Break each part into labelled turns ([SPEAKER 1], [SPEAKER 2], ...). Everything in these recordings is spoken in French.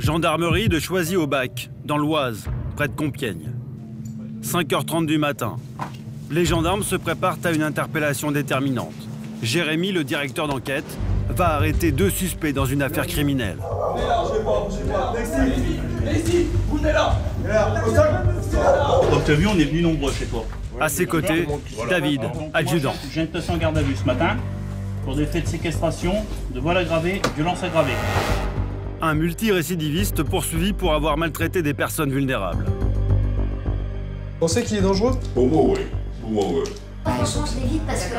[SPEAKER 1] Gendarmerie de Choisy-au-Bac, dans l'Oise, près de Compiègne. 5h30 du matin. Les gendarmes se préparent à une interpellation déterminante. Jérémy, le directeur d'enquête, va arrêter 2 suspects dans une affaire criminelle.
[SPEAKER 2] Venez là, je sais pas. Ici, vous venez là.
[SPEAKER 3] Comme tu as vu, on est venus nombreux chez toi.
[SPEAKER 1] À ses côtés, David, adjudant.
[SPEAKER 3] Je viens de passer en garde à vue ce matin pour des faits de séquestration, de vol aggravé, violence aggravée.
[SPEAKER 1] Un multirécidiviste poursuivi pour avoir maltraité des personnes vulnérables.
[SPEAKER 4] Vous pensez qu'il est dangereux?
[SPEAKER 5] Pour moi, oui. Pour moi, oui.
[SPEAKER 6] Franchement, je l'évite parce que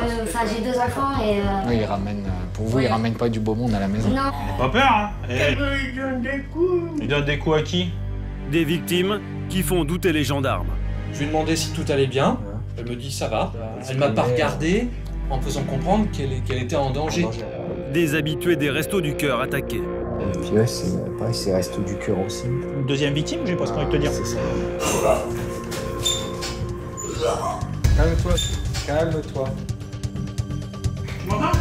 [SPEAKER 6] j'ai 2 enfants et...
[SPEAKER 7] Oui, il ramène, pour vous, il ramène pas du beau monde à la maison.
[SPEAKER 6] Non.
[SPEAKER 3] Pas peur, hein?
[SPEAKER 2] Il donne des coups.
[SPEAKER 3] Il donne des coups à qui?
[SPEAKER 1] Des victimes qui font douter les gendarmes.
[SPEAKER 8] Je lui ai demandé si tout allait bien. Elle me dit ça va. Elle m'a pas regardé en me faisant comprendre qu'elle était en danger.
[SPEAKER 1] Des habitués des Restos du Cœur attaqués.
[SPEAKER 7] Puis ouais, c'est pareil, c'est Resto du Cœur aussi.
[SPEAKER 3] Une deuxième victime, j'ai pas ce qu'on va te dire.
[SPEAKER 7] C'est ça.
[SPEAKER 4] Calme-toi, calme-toi.
[SPEAKER 3] Tu m'entends?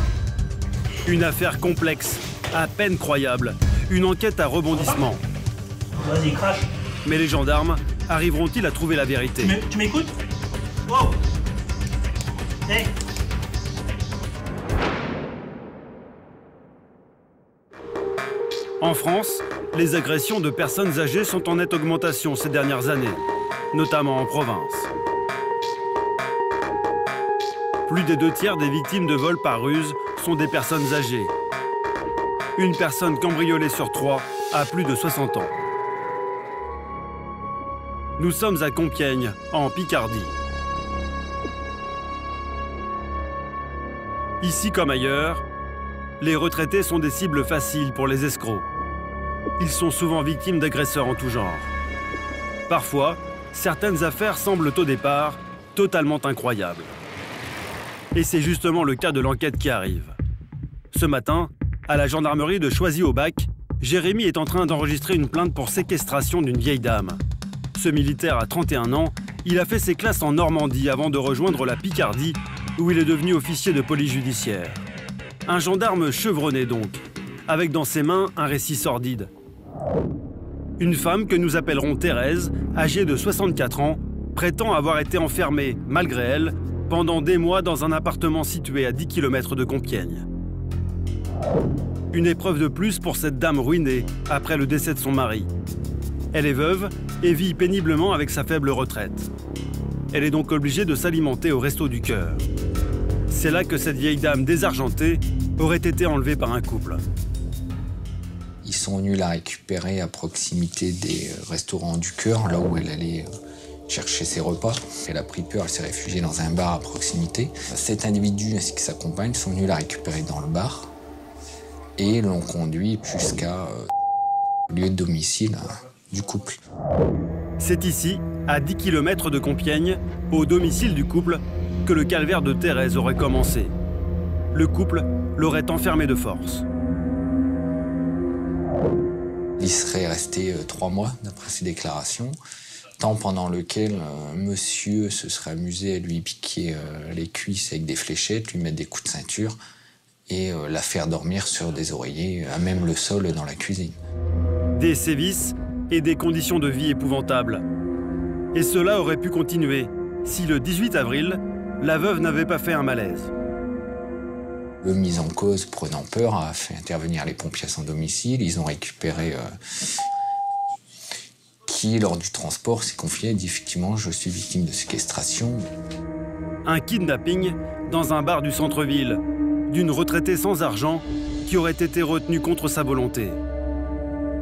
[SPEAKER 1] Une affaire complexe, à peine croyable. Une enquête à rebondissement.
[SPEAKER 3] Vas-y, crache.
[SPEAKER 1] Mais les gendarmes arriveront-ils à trouver la vérité?
[SPEAKER 3] Tu m'écoutes? Wow. Hey.
[SPEAKER 1] En France, les agressions de personnes âgées sont en nette augmentation ces dernières années, notamment en province. Plus des 2/3 des victimes de vol par ruse sont des personnes âgées. Une personne cambriolée sur 3 a plus de 60 ans. Nous sommes à Compiègne, en Picardie. Ici comme ailleurs, les retraités sont des cibles faciles pour les escrocs. Ils sont souvent victimes d'agresseurs en tout genre. Parfois, certaines affaires semblent au départ totalement incroyables. Et c'est justement le cas de l'enquête qui arrive. Ce matin, à la gendarmerie de Choisy-au-Bac, Jérémy est en train d'enregistrer une plainte pour séquestration d'une vieille dame. Ce militaire a 31 ans, il a fait ses classes en Normandie avant de rejoindre la Picardie, où il est devenu officier de police judiciaire. Un gendarme chevronné donc, avec dans ses mains un récit sordide. Une femme que nous appellerons Thérèse, âgée de 64 ans, prétend avoir été enfermée, malgré elle, pendant des mois dans un appartement situé à 10 km de Compiègne. Une épreuve de plus pour cette dame ruinée après le décès de son mari. Elle est veuve et vit péniblement avec sa faible retraite. Elle est donc obligée de s'alimenter au Resto du Cœur. C'est là que cette vieille dame désargentée aurait été enlevée par un couple.
[SPEAKER 7] Ils sont venus la récupérer à proximité des restaurants du Cœur, là où elle allait chercher ses repas. Elle a pris peur, elle s'est réfugiée dans un bar à proximité. Cet individu ainsi que sa compagne sont venus la récupérer dans le bar et l'ont conduit jusqu'à le lieu de domicile du couple.
[SPEAKER 1] C'est ici, à 10 km de Compiègne, au domicile du couple, que le calvaire de Thérèse aurait commencé. Le couple l'aurait enfermée de force.
[SPEAKER 7] Il serait resté 3 mois, d'après ses déclarations, temps pendant lequel monsieur se serait amusé à lui piquer les cuisses avec des fléchettes, lui mettre des coups de ceinture et la faire dormir sur des oreillers, à même le sol dans la cuisine.
[SPEAKER 1] Des sévices et des conditions de vie épouvantables. Et cela aurait pu continuer si le 18 avril, la veuve n'avait pas fait un malaise.
[SPEAKER 7] Le mis en cause, prenant peur, a fait intervenir les pompiers à son domicile. Ils ont récupéré qui, lors du transport, s'est confié et dit effectivement, je suis victime de séquestration.
[SPEAKER 1] Un kidnapping dans un bar du centre-ville, d'une retraitée sans argent qui aurait été retenue contre sa volonté.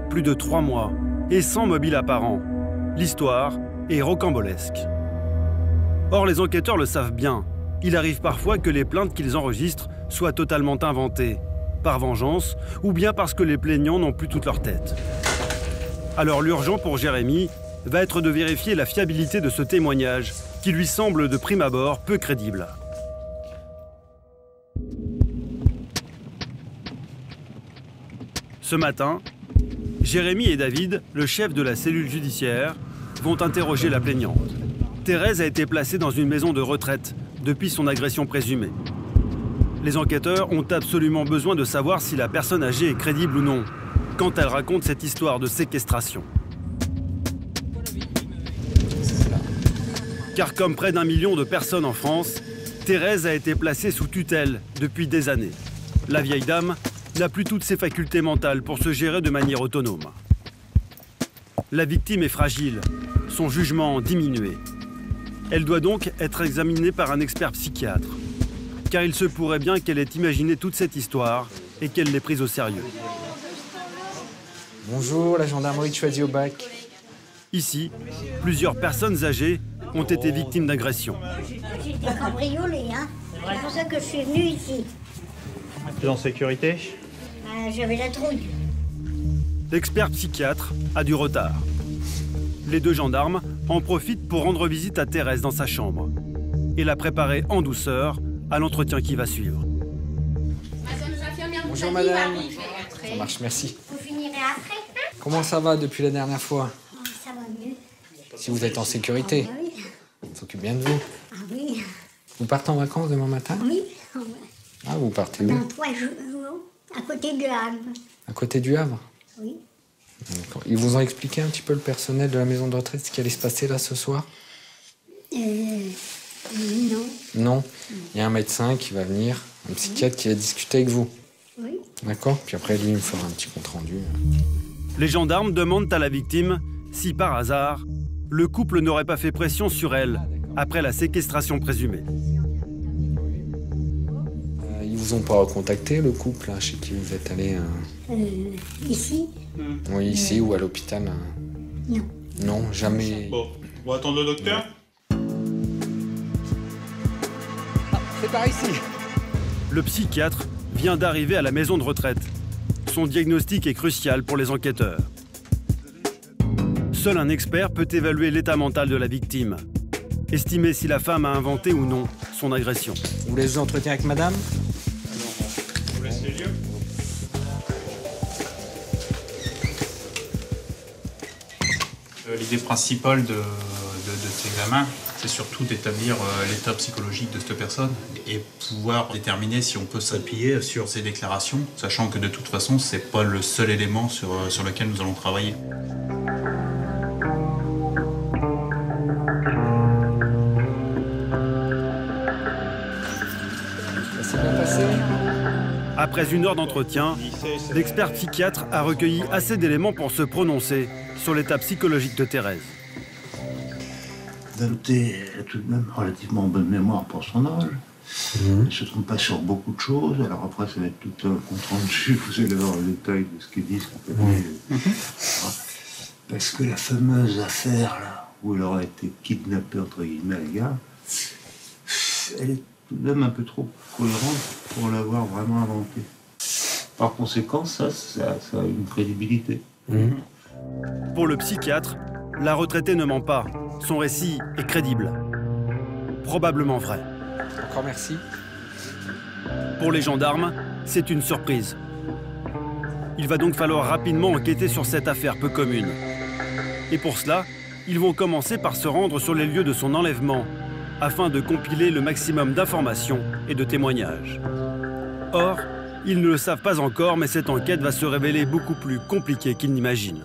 [SPEAKER 1] Plus de 3 mois et sans mobile apparent. L'histoire est rocambolesque. Or, les enquêteurs le savent bien. Il arrive parfois que les plaintes qu'ils enregistrent soient totalement inventées, par vengeance ou bien parce que les plaignants n'ont plus toute leur tête. Alors l'urgent pour Jérémy va être de vérifier la fiabilité de ce témoignage qui lui semble de prime abord peu crédible. Ce matin, Jérémy et David, le chef de la cellule judiciaire, vont interroger la plaignante. Thérèse a été placée dans une maison de retraite depuis son agression présumée. Les enquêteurs ont absolument besoin de savoir si la personne âgée est crédible ou non. quand elle raconte cette histoire de séquestration. Car comme près d'1 million de personnes en France, Thérèse a été placée sous tutelle depuis des années. La vieille dame n'a plus toutes ses facultés mentales pour se gérer de manière autonome. La victime est fragile, son jugement diminué. Elle doit donc être examinée par un expert psychiatre, car il se pourrait bien qu'elle ait imaginé toute cette histoire et qu'elle l'ait prise au sérieux.
[SPEAKER 7] Bonjour, la gendarmerie de Choisy-au-Bac.
[SPEAKER 1] Ici, plusieurs personnes âgées ont été victimes d'agressions.
[SPEAKER 9] J'ai été cambriolée, hein. C'est pour ça que je suis venue ici.
[SPEAKER 3] Tu es en sécurité?
[SPEAKER 9] J'avais la trouille.
[SPEAKER 1] L'expert psychiatre a du retard. Les 2 gendarmes en profitent pour rendre visite à Thérèse dans sa chambre et la préparer en douceur à l'entretien qui va suivre.
[SPEAKER 7] Bonjour madame. Ça marche, merci.
[SPEAKER 9] Vous finirez après, hein?
[SPEAKER 7] Comment ça va depuis la dernière fois?
[SPEAKER 9] Ça va mieux.
[SPEAKER 7] Si vous êtes en sécurité,
[SPEAKER 9] Ah oui.
[SPEAKER 7] on s'occupe bien de vous.
[SPEAKER 9] Ah oui.
[SPEAKER 7] Vous partez en vacances demain matin?
[SPEAKER 9] Oui.
[SPEAKER 7] Ah, vous partez où?
[SPEAKER 9] Dans 3 jours, à côté de Havre.
[SPEAKER 7] À côté du Havre?
[SPEAKER 9] Oui.
[SPEAKER 7] D'accord. Ils vous ont expliqué un petit peu le personnel de la maison de retraite, ce qui allait se passer là ce soir?
[SPEAKER 9] Non.
[SPEAKER 7] Non. Il y a un médecin qui va venir, un psychiatre qui va discuter avec vous.
[SPEAKER 9] Oui.
[SPEAKER 7] D'accord? Puis après, lui, il me fera un petit compte-rendu.
[SPEAKER 1] Les gendarmes demandent à la victime si, par hasard, le couple n'aurait pas fait pression sur elle après la séquestration présumée.
[SPEAKER 7] Ils vous ont pas recontacté, le couple, chez qui vous êtes allé?
[SPEAKER 9] Ici?
[SPEAKER 7] Oui, ici ou à l'hôpital?
[SPEAKER 9] Non.
[SPEAKER 7] Non, jamais.
[SPEAKER 3] Bon, on va attendre le docteur.
[SPEAKER 7] C'est par ici.
[SPEAKER 1] Le psychiatre vient d'arriver à la maison de retraite. Son diagnostic est crucial pour les enquêteurs. Seul un expert peut évaluer l'état mental de la victime, estimer si la femme a inventé ou non son agression.
[SPEAKER 7] Vous voulez vous entretenir avec madame?
[SPEAKER 3] On vous laisse les lieux. L'idée principale de cet examen, c'est surtout d'établir l'état psychologique de cette personne et pouvoir déterminer si on peut s'appuyer sur ses déclarations, sachant que de toute façon, c'est pas le seul élément sur lequel nous allons travailler.
[SPEAKER 7] Ça s'est bien passé?
[SPEAKER 1] Après 1 heure d'entretien, l'expert psychiatre a recueilli assez d'éléments pour se prononcer sur l'état psychologique de Thérèse.
[SPEAKER 10] Dante a tout de même relativement bonne mémoire pour son âge. Elle ne se trompe pas sur beaucoup de choses. Alors après, ça va être tout un compte rendu. Vous allez voir le détail de ce qu'ils disent. Parce que la fameuse affaire là, où elle aurait été kidnappée entre guillemets à la gare, elle est tout de même un peu trop cohérente pour l'avoir vraiment inventée. Par conséquent, ça a une crédibilité.
[SPEAKER 1] Pour le psychiatre, la retraitée ne ment pas. Son récit est crédible. Probablement vrai.
[SPEAKER 7] Encore merci.
[SPEAKER 1] Pour les gendarmes, c'est une surprise. Il va donc falloir rapidement enquêter sur cette affaire peu commune. Et pour cela, ils vont commencer par se rendre sur les lieux de son enlèvement, afin de compiler le maximum d'informations et de témoignages. Or, ils ne le savent pas encore, mais cette enquête va se révéler beaucoup plus compliquée qu'ils n'imaginent.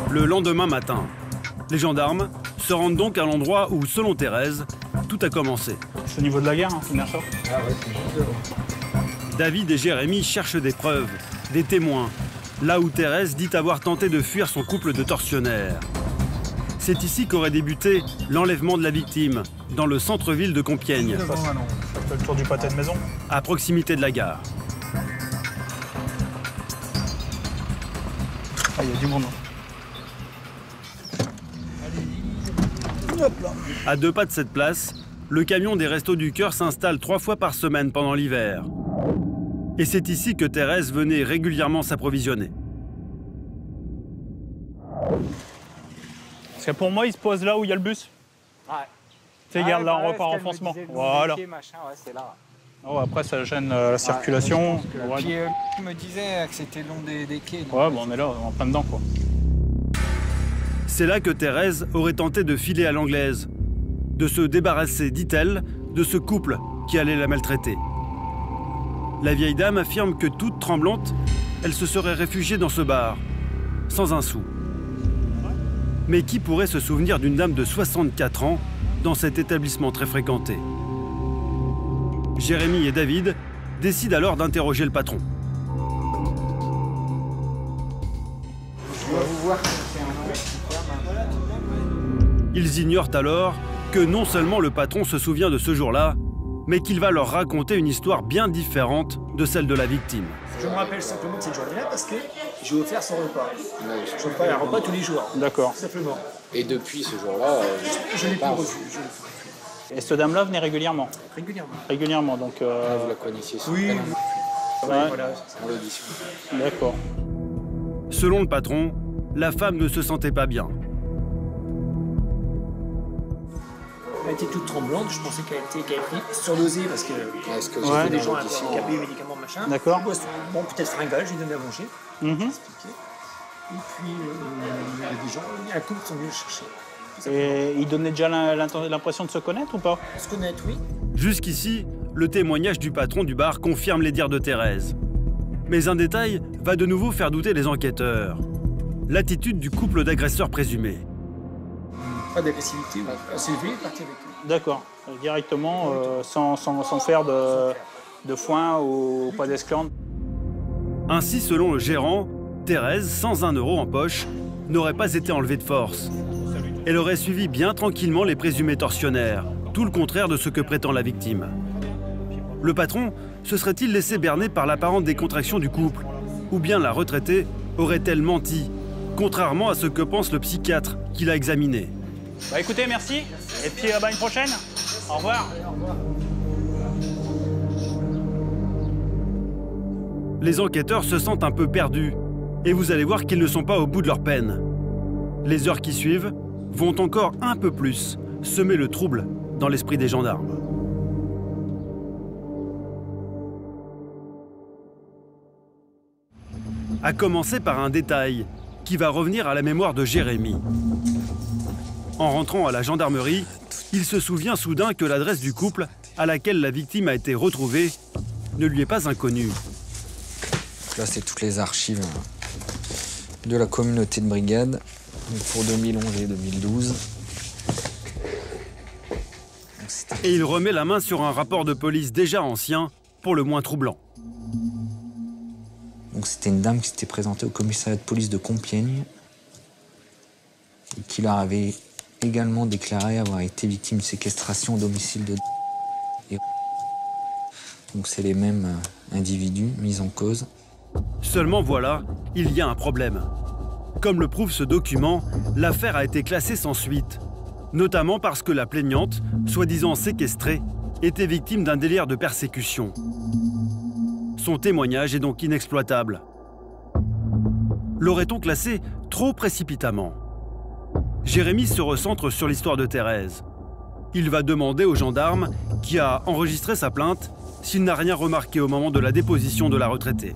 [SPEAKER 1] Le lendemain matin, les gendarmes se rendent donc à l'endroit où, selon Thérèse, tout a commencé.
[SPEAKER 3] C'est au niveau de la gare, hein, bien sûr.
[SPEAKER 4] Ah ouais, c'est juste devant.
[SPEAKER 1] David et Jérémy cherchent des preuves, des témoins, là où Thérèse dit avoir tenté de fuir son couple de tortionnaires. C'est ici qu'aurait débuté l'enlèvement de la victime, dans le centre-ville de Compiègne,
[SPEAKER 3] Ça fait le tour du pâté de maison.
[SPEAKER 1] à proximité de la gare.
[SPEAKER 3] Ah, il y a du monde.
[SPEAKER 1] À 2 pas de cette place, le camion des Restos du Cœur s'installe 3 fois par semaine pendant l'hiver. Et c'est ici que Thérèse venait régulièrement s'approvisionner.
[SPEAKER 3] Parce que pour moi, il se pose là où il y a le bus.
[SPEAKER 4] Ouais.
[SPEAKER 3] Tu sais, regarde là, on repart en foncement. Voilà.
[SPEAKER 4] C'est là.
[SPEAKER 3] Oh, après, ça gêne la circulation. Ouais,
[SPEAKER 4] Puis il me disait que c'était long des quais. donc,
[SPEAKER 3] ouais, bon, on est là, en plein dedans, quoi.
[SPEAKER 1] C'est là que Thérèse aurait tenté de filer à l'anglaise, de se débarrasser, dit-elle, de ce couple qui allait la maltraiter. La vieille dame affirme que toute tremblante, elle se serait réfugiée dans ce bar, sans un sou. Mais qui pourrait se souvenir d'une dame de 64 ans dans cet établissement très fréquenté? Jérémy et David décident alors d'interroger le patron. Ils ignorent alors que non seulement le patron se souvient de ce jour-là, mais qu'il va leur raconter une histoire bien différente de celle de la victime.
[SPEAKER 11] Je me rappelle simplement de cette journée-là parce que j'ai offert son repas. Je offre un repas tous les jours.
[SPEAKER 12] D'accord.
[SPEAKER 11] Simplement.
[SPEAKER 12] Et depuis ce jour-là,
[SPEAKER 11] je l'ai plus revu.
[SPEAKER 12] Et cette dame-là venait régulièrement?
[SPEAKER 11] Régulièrement.
[SPEAKER 12] Régulièrement, donc...
[SPEAKER 7] Vous la connaissiez?
[SPEAKER 11] Oui.
[SPEAKER 12] Ouais.
[SPEAKER 11] Voilà.
[SPEAKER 7] On l'audition.
[SPEAKER 12] D'accord.
[SPEAKER 1] Selon le patron, la femme ne se sentait pas bien.
[SPEAKER 11] Elle était toute tremblante, je pensais qu'elle était surdosée parce que
[SPEAKER 7] j'ai
[SPEAKER 11] des gens qui avaient des médicaments, machin.
[SPEAKER 12] D'accord.
[SPEAKER 11] Bon, peut-être fringale, j'ai donné à manger.
[SPEAKER 12] Mm-hmm.
[SPEAKER 11] Et puis, il y a des gens, un couple sont venus le chercher.
[SPEAKER 12] Et ils donnaient déjà l'impression de se connaître ou pas?
[SPEAKER 11] Se connaître, oui.
[SPEAKER 1] Jusqu'ici, le témoignage du patron du bar confirme les dires de Thérèse. Mais un détail va de nouveau faire douter les enquêteurs. L'attitude du couple d'agresseurs présumés.
[SPEAKER 11] Pas d'agressivité, on s'est levé et parti avec eux.
[SPEAKER 12] D'accord, directement, sans faire de foin ou pas d'esclandre.
[SPEAKER 1] Ainsi, selon le gérant, Thérèse, sans 1 euro en poche, n'aurait pas été enlevée de force. Elle aurait suivi bien tranquillement les présumés tortionnaires, tout le contraire de ce que prétend la victime. Le patron se serait-il laissé berner par l'apparente décontraction du couple? Ou bien la retraitée aurait-elle menti, contrairement à ce que pense le psychiatre qui l'a examiné?
[SPEAKER 12] Bah écoutez, merci, et puis à une prochaine. Au revoir.
[SPEAKER 1] Les enquêteurs se sentent un peu perdus, et vous allez voir qu'ils ne sont pas au bout de leur peine. Les heures qui suivent vont encore un peu plus semer le trouble dans l'esprit des gendarmes. À commencer par un détail qui va revenir à la mémoire de Jérémy. En rentrant à la gendarmerie, il se souvient soudain que l'adresse du couple à laquelle la victime a été retrouvée ne lui est pas inconnue.
[SPEAKER 7] Là, c'est toutes les archives de la communauté de brigade pour 2011 et 2012.
[SPEAKER 1] Et il remet la main sur un rapport de police déjà ancien, pour le moins troublant.
[SPEAKER 7] Donc c'était une dame qui s'était présentée au commissariat de police de Compiègne et qui leur avait également déclaré avoir été victime de séquestration au domicile de... Donc c'est les mêmes individus mis en cause.
[SPEAKER 1] Seulement voilà, il y a un problème. Comme le prouve ce document, l'affaire a été classée sans suite, notamment parce que la plaignante, soi-disant séquestrée, était victime d'un délire de persécution. Son témoignage est donc inexploitable. L'aurait-on classé trop précipitamment? Jérémy se recentre sur l'histoire de Thérèse. Il va demander au gendarme qui a enregistré sa plainte s'il n'a rien remarqué au moment de la déposition de la retraitée.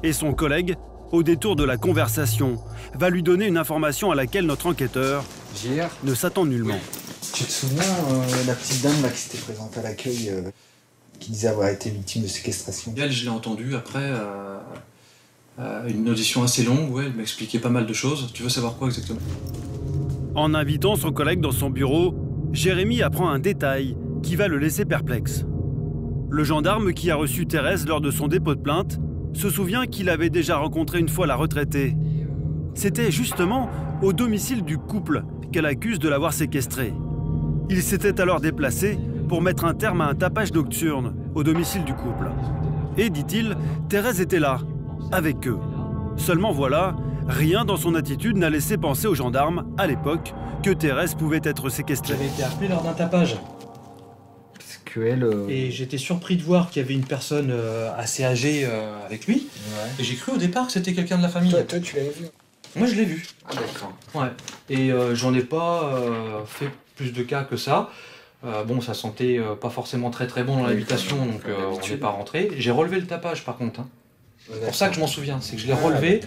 [SPEAKER 1] Et son collègue, au détour de la conversation, va lui donner une information à laquelle notre enquêteur ne s'attend nullement.
[SPEAKER 13] Tu te souviens la petite dame là, qui s'était présentée à l'accueil, qui disait avoir été victime de séquestration?
[SPEAKER 8] Elle, je l'ai entendue après une audition assez longue, ouais, elle m'a expliqué pas mal de choses. Tu veux savoir quoi exactement?
[SPEAKER 1] En invitant son collègue dans son bureau, Jérémy apprend un détail qui va le laisser perplexe. Le gendarme qui a reçu Thérèse lors de son dépôt de plainte se souvient qu'il avait déjà rencontré une fois la retraitée. C'était justement au domicile du couple qu'elle accuse de l'avoir séquestrée. Il s'était alors déplacé pour mettre un terme à un tapage nocturne au domicile du couple. Et, dit-il, Thérèse était là, avec eux. Seulement voilà, rien dans son attitude n'a laissé penser aux gendarmes, à l'époque, que Thérèse pouvait être séquestrée.
[SPEAKER 8] J'avais été appelé lors d'un tapage.
[SPEAKER 7] Que
[SPEAKER 8] Et j'étais surpris de voir qu'il y avait une personne assez âgée avec lui. Ouais. Et j'ai cru au départ que c'était quelqu'un de la famille.
[SPEAKER 13] Toi, tu l'avais vu?
[SPEAKER 8] Moi, je l'ai vu.
[SPEAKER 7] Ah d'accord.
[SPEAKER 8] Ouais. Et j'en ai pas fait plus de cas que ça. Bon, ça sentait pas forcément très très bon dans l'habitation, donc on n'est pas rentré. J'ai relevé le tapage par contre. Hein. C'est pour ça que je m'en souviens, c'est que je l'ai relevé.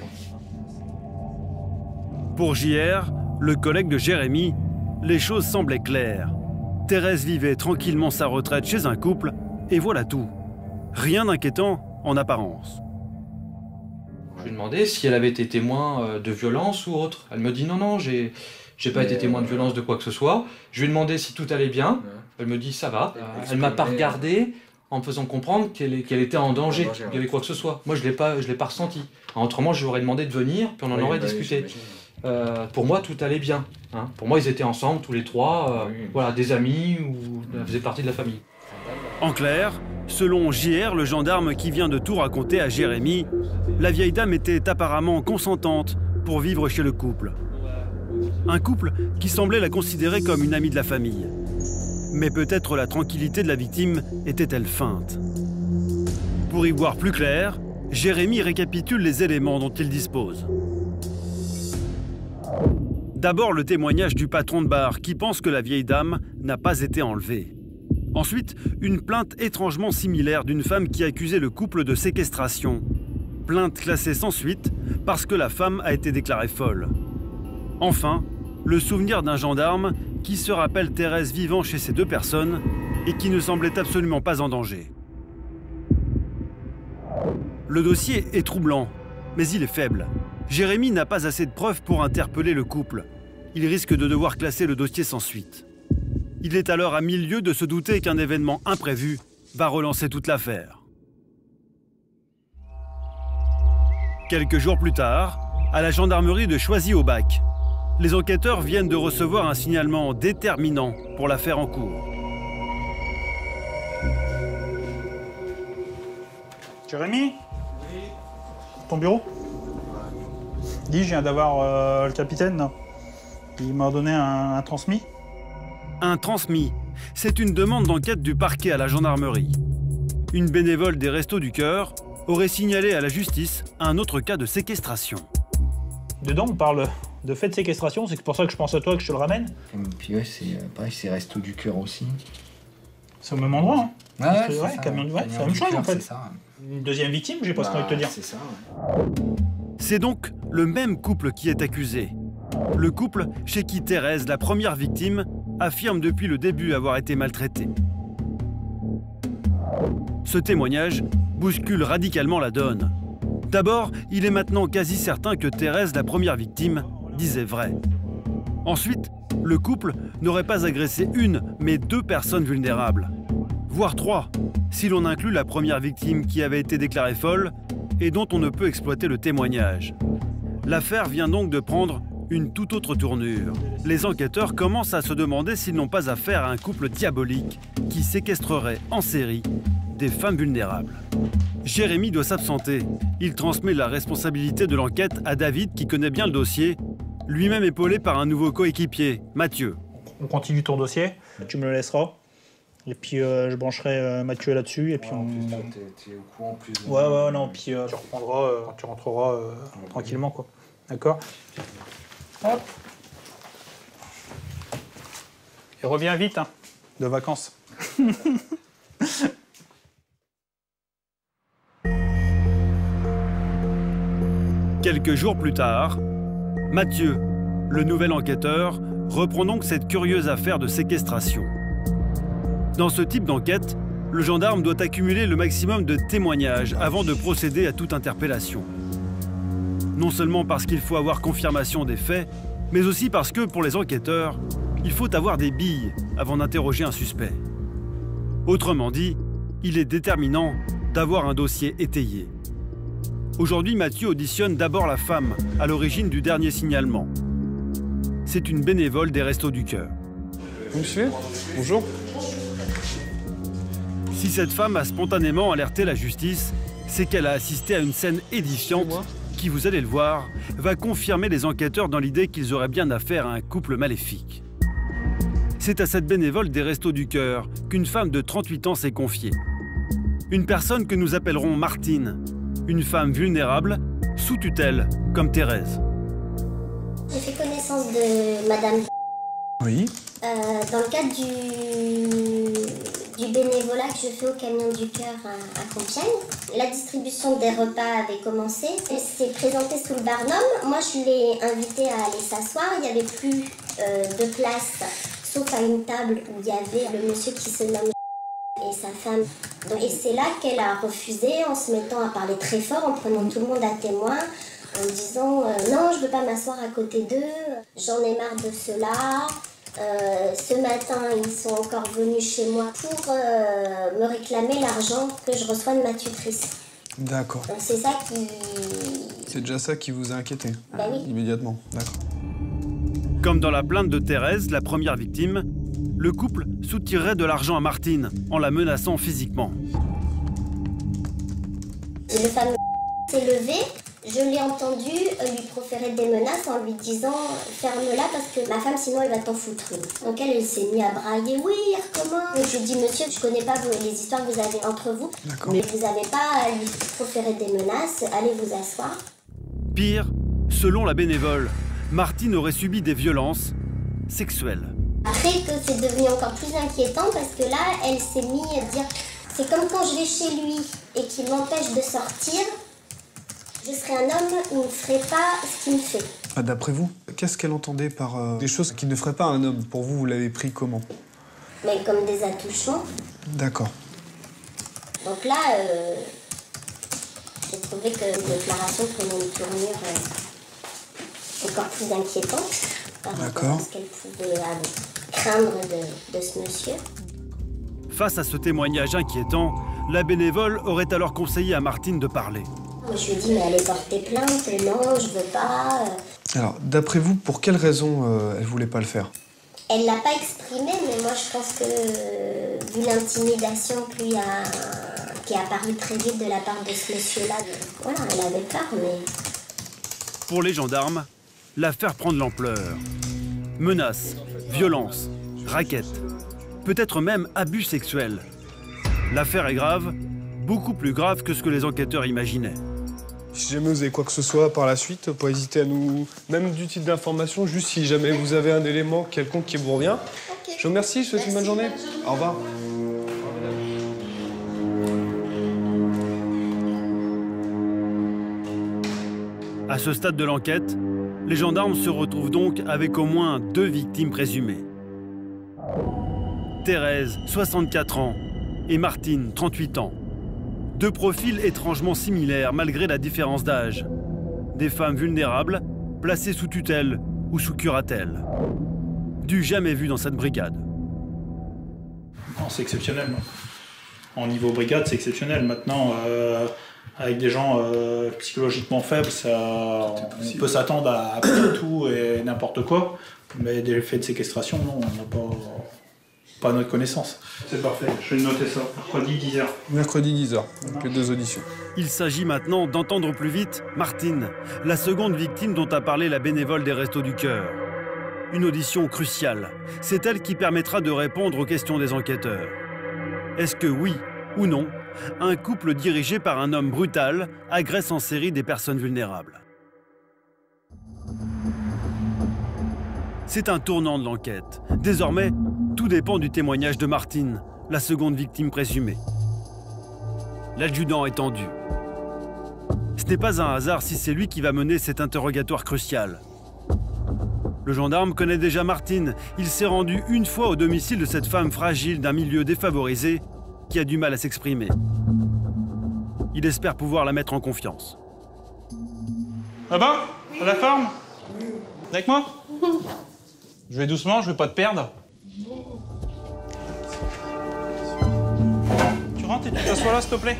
[SPEAKER 1] Pour JR, le collègue de Jérémy, les choses semblaient claires. Thérèse vivait tranquillement sa retraite chez un couple, et voilà tout. Rien d'inquiétant en apparence.
[SPEAKER 8] Je lui ai demandé si elle avait été témoin de violence ou autre. Elle me dit non, j'ai pas été témoin de violence de quoi que ce soit. Je lui ai demandé si tout allait bien. Elle me dit ça va. Elle m'a pas regardé en me faisant comprendre qu'elle était en danger, qu'il y avait quoi que ce soit. Moi, je l'ai pas ressenti. Autrement, je lui aurais demandé de venir, puis on en aurait discuté. Pour moi, tout allait bien. Hein. Pour moi, ils étaient ensemble, tous les trois, voilà, des amis ou faisaient partie de la famille.
[SPEAKER 1] En clair, selon JR, le gendarme qui vient de tout raconter à Jérémy, la vieille dame était apparemment consentante pour vivre chez le couple. Un couple qui semblait la considérer comme une amie de la famille. Mais peut-être la tranquillité de la victime était-elle feinte. Pour y voir plus clair, Jérémy récapitule les éléments dont il dispose. D'abord le témoignage du patron de bar qui pense que la vieille dame n'a pas été enlevée. Ensuite, une plainte étrangement similaire d'une femme qui accusait le couple de séquestration. Plainte classée sans suite parce que la femme a été déclarée folle. Enfin, le souvenir d'un gendarme qui se rappelle Thérèse vivant chez ces deux personnes et qui ne semblait absolument pas en danger. Le dossier est troublant, mais il est faible. Jérémy n'a pas assez de preuves pour interpeller le couple. Il risque de devoir classer le dossier sans suite. Il est alors à 1000 lieues de se douter qu'un événement imprévu va relancer toute l'affaire. Quelques jours plus tard, à la gendarmerie de Choisy-au-Bac, les enquêteurs viennent de recevoir un signalement déterminant pour l'affaire en cours.
[SPEAKER 12] Jérémy ? Ton bureau ? Dis, je viens d'avoir le capitaine, là. Il m'a donné un transmis.
[SPEAKER 1] Un transmis, c'est une demande d'enquête du parquet à la gendarmerie. Une bénévole des Restos du Cœur aurait signalé à la justice un autre cas de séquestration.
[SPEAKER 12] Dedans, on parle de fait de séquestration, c'est pour ça que je pense à toi que je te le ramène.
[SPEAKER 13] Et puis ouais, c'est pareil, c'est Restos du Cœur aussi.
[SPEAKER 12] C'est au même endroit, hein.
[SPEAKER 13] Ouais,
[SPEAKER 12] c'est
[SPEAKER 13] ça,
[SPEAKER 12] camion de c'est la même chose en fait. Ça, une deuxième victime, j'ai pas ce qu'on envie de te dire.
[SPEAKER 13] C'est ça,
[SPEAKER 1] C'est donc le même couple qui est accusé. Le couple chez qui Thérèse, la première victime, affirme depuis le début avoir été maltraitée. Ce témoignage bouscule radicalement la donne. D'abord, il est maintenant quasi certain que Thérèse, la première victime, disait vrai. Ensuite, le couple n'aurait pas agressé une, mais deux personnes vulnérables. Voire trois, si l'on inclut la première victime qui avait été déclarée folle et dont on ne peut exploiter le témoignage. L'affaire vient donc de prendre une toute autre tournure. Les enquêteurs commencent à se demander s'ils n'ont pas affaire à un couple diabolique qui séquestrerait en série des femmes vulnérables. Jérémy doit s'absenter. Il transmet la responsabilité de l'enquête à David qui connaît bien le dossier, lui-même épaulé par un nouveau coéquipier, Mathieu.
[SPEAKER 12] On continue ton dossier, tu me le laisseras. Et puis je brancherai Mathieu là-dessus et puis on...
[SPEAKER 13] T'es au courant plus de...
[SPEAKER 12] Ouais, non, puis tu reprendras quand tu rentreras tranquillement, quoi. D'accord ? Hop. Et reviens vite, hein, de vacances.
[SPEAKER 1] Quelques jours plus tard, Mathieu, le nouvel enquêteur, reprend donc cette curieuse affaire de séquestration. Dans ce type d'enquête, le gendarme doit accumuler le maximum de témoignages avant de procéder à toute interpellation. Non seulement parce qu'il faut avoir confirmation des faits, mais aussi parce que, pour les enquêteurs, il faut avoir des billes avant d'interroger un suspect. Autrement dit, il est déterminant d'avoir un dossier étayé. Aujourd'hui, Mathieu auditionne d'abord la femme à l'origine du dernier signalement. C'est une bénévole des Restos du Cœur.
[SPEAKER 14] Monsieur, bonjour.
[SPEAKER 1] Si cette femme a spontanément alerté la justice, c'est qu'elle a assisté à une scène édifiante qui, vous allez le voir, va confirmer les enquêteurs dans l'idée qu'ils auraient bien affaire à un couple maléfique. C'est à cette bénévole des Restos du Cœur qu'une femme de 38 ans s'est confiée. Une personne que nous appellerons Martine, une femme vulnérable, sous tutelle, comme Thérèse.
[SPEAKER 6] J'ai fait connaissance de Madame.
[SPEAKER 12] Oui.
[SPEAKER 6] Dans le cadre du bénévolat que je fais au Camion du Cœur à Compiègne. La distribution des repas avait commencé. Elle s'est présentée sous le Barnum. Moi, je l'ai invitée à aller s'asseoir. Il n'y avait plus de place, sauf à une table où il y avait le monsieur qui se nomme et sa femme. Et c'est là qu'elle a refusé en se mettant à parler très fort, en prenant tout le monde à témoin, en disant non, je veux pas m'asseoir à côté d'eux, j'en ai marre de cela. Ce matin, ils sont encore venus chez moi pour me réclamer l'argent que je reçois de ma tutrice.
[SPEAKER 14] D'accord.
[SPEAKER 6] Donc c'est ça qui...
[SPEAKER 14] C'est déjà ça qui vous a inquiété?
[SPEAKER 6] Bah oui.
[SPEAKER 14] Immédiatement, d'accord.
[SPEAKER 1] Comme dans la plainte de Thérèse, la première victime, le couple soutirerait de l'argent à Martine en la menaçant physiquement.
[SPEAKER 6] Le fameux s'est levé, je l'ai entendu lui proférer des menaces en lui disant « ferme-la parce que ma femme sinon elle va t'en foutre une ». Donc elle s'est mise à brailler « oui, recommence ». Donc je lui ai dit « monsieur, je connais pas les histoires que vous avez entre vous, mais vous n'avez pas à lui proférer des menaces, allez vous asseoir ».
[SPEAKER 1] Pire, selon la bénévole, Martine aurait subi des violences sexuelles.
[SPEAKER 6] Après que c'est devenu encore plus inquiétant parce que là, elle s'est mise à dire « c'est comme quand je vais chez lui et qu'il m'empêche de sortir, je serais un homme, il ne ferait pas ce qu'il me fait. »
[SPEAKER 14] D'après vous, qu'est-ce qu'elle entendait par des choses qui ne feraient pas un homme? Pour vous, vous l'avez pris comment?
[SPEAKER 6] Mais comme des attouchements.
[SPEAKER 14] D'accord.
[SPEAKER 6] Donc là, j'ai trouvé que les déclarations prenaient une tournure encore plus inquiétante par rapport à ce qu'elle pouvait craindre de ce monsieur.
[SPEAKER 1] Face à ce témoignage inquiétant, la bénévole aurait alors conseillé à Martine de parler.
[SPEAKER 6] Moi, je lui ai dit, mais allez porter plainte, non, je veux pas.
[SPEAKER 14] Alors, d'après vous, pour quelle raison elle voulait pas le faire?
[SPEAKER 6] Elle l'a pas exprimé, mais moi je pense que vu l'intimidation qui est apparue très vite de la part de ce monsieur-là, voilà, elle avait peur, mais...
[SPEAKER 1] Pour les gendarmes, l'affaire prend de l'ampleur. Menaces, violences, raquettes, peut-être même abus sexuels. L'affaire est grave, beaucoup plus grave que ce que les enquêteurs imaginaient.
[SPEAKER 14] Si jamais vous avez quoi que ce soit par la suite, pas hésiter à nous... Même du type d'information, juste si jamais vous avez un élément quelconque qui vous revient. Okay. Je vous remercie, je vous souhaite une bonne journée. Au revoir.
[SPEAKER 1] À ce stade de l'enquête, les gendarmes se retrouvent donc avec au moins 2 victimes présumées. Thérèse, 64 ans, et Martine, 38 ans. 2 profils étrangement similaires malgré la différence d'âge. Des femmes vulnérables, placées sous tutelle ou sous curatelle. Du jamais vu dans cette brigade.
[SPEAKER 15] C'est exceptionnel. En niveau brigade, c'est exceptionnel. Maintenant, avec des gens psychologiquement faibles, on peut s'attendre à tout et n'importe quoi. Mais des faits de séquestration, non, on n'a pas à notre connaissance. C'est parfait, je vais noter ça. Mercredi 10h.
[SPEAKER 14] Mercredi 10h, donc les 2 auditions.
[SPEAKER 1] Il s'agit maintenant d'entendre plus vite Martine, la seconde victime dont a parlé la bénévole des Restos du Cœur. Une audition cruciale. C'est elle qui permettra de répondre aux questions des enquêteurs. Est-ce que oui ou non, un couple dirigé par un homme brutal agresse en série des personnes vulnérables? C'est un tournant de l'enquête. Désormais, tout dépend du témoignage de Martine, la seconde victime présumée. L'adjudant est tendu. Ce n'est pas un hasard si c'est lui qui va mener cet interrogatoire crucial. Le gendarme connaît déjà Martine. Il s'est rendu une fois au domicile de cette femme fragile d'un milieu défavorisé qui a du mal à s'exprimer. Il espère pouvoir la mettre en confiance.
[SPEAKER 15] Là-bas, à la forme? Avec moi? Je vais doucement, je vais pas te perdre. Tu rentres et tu t'assois là, s'il te plaît.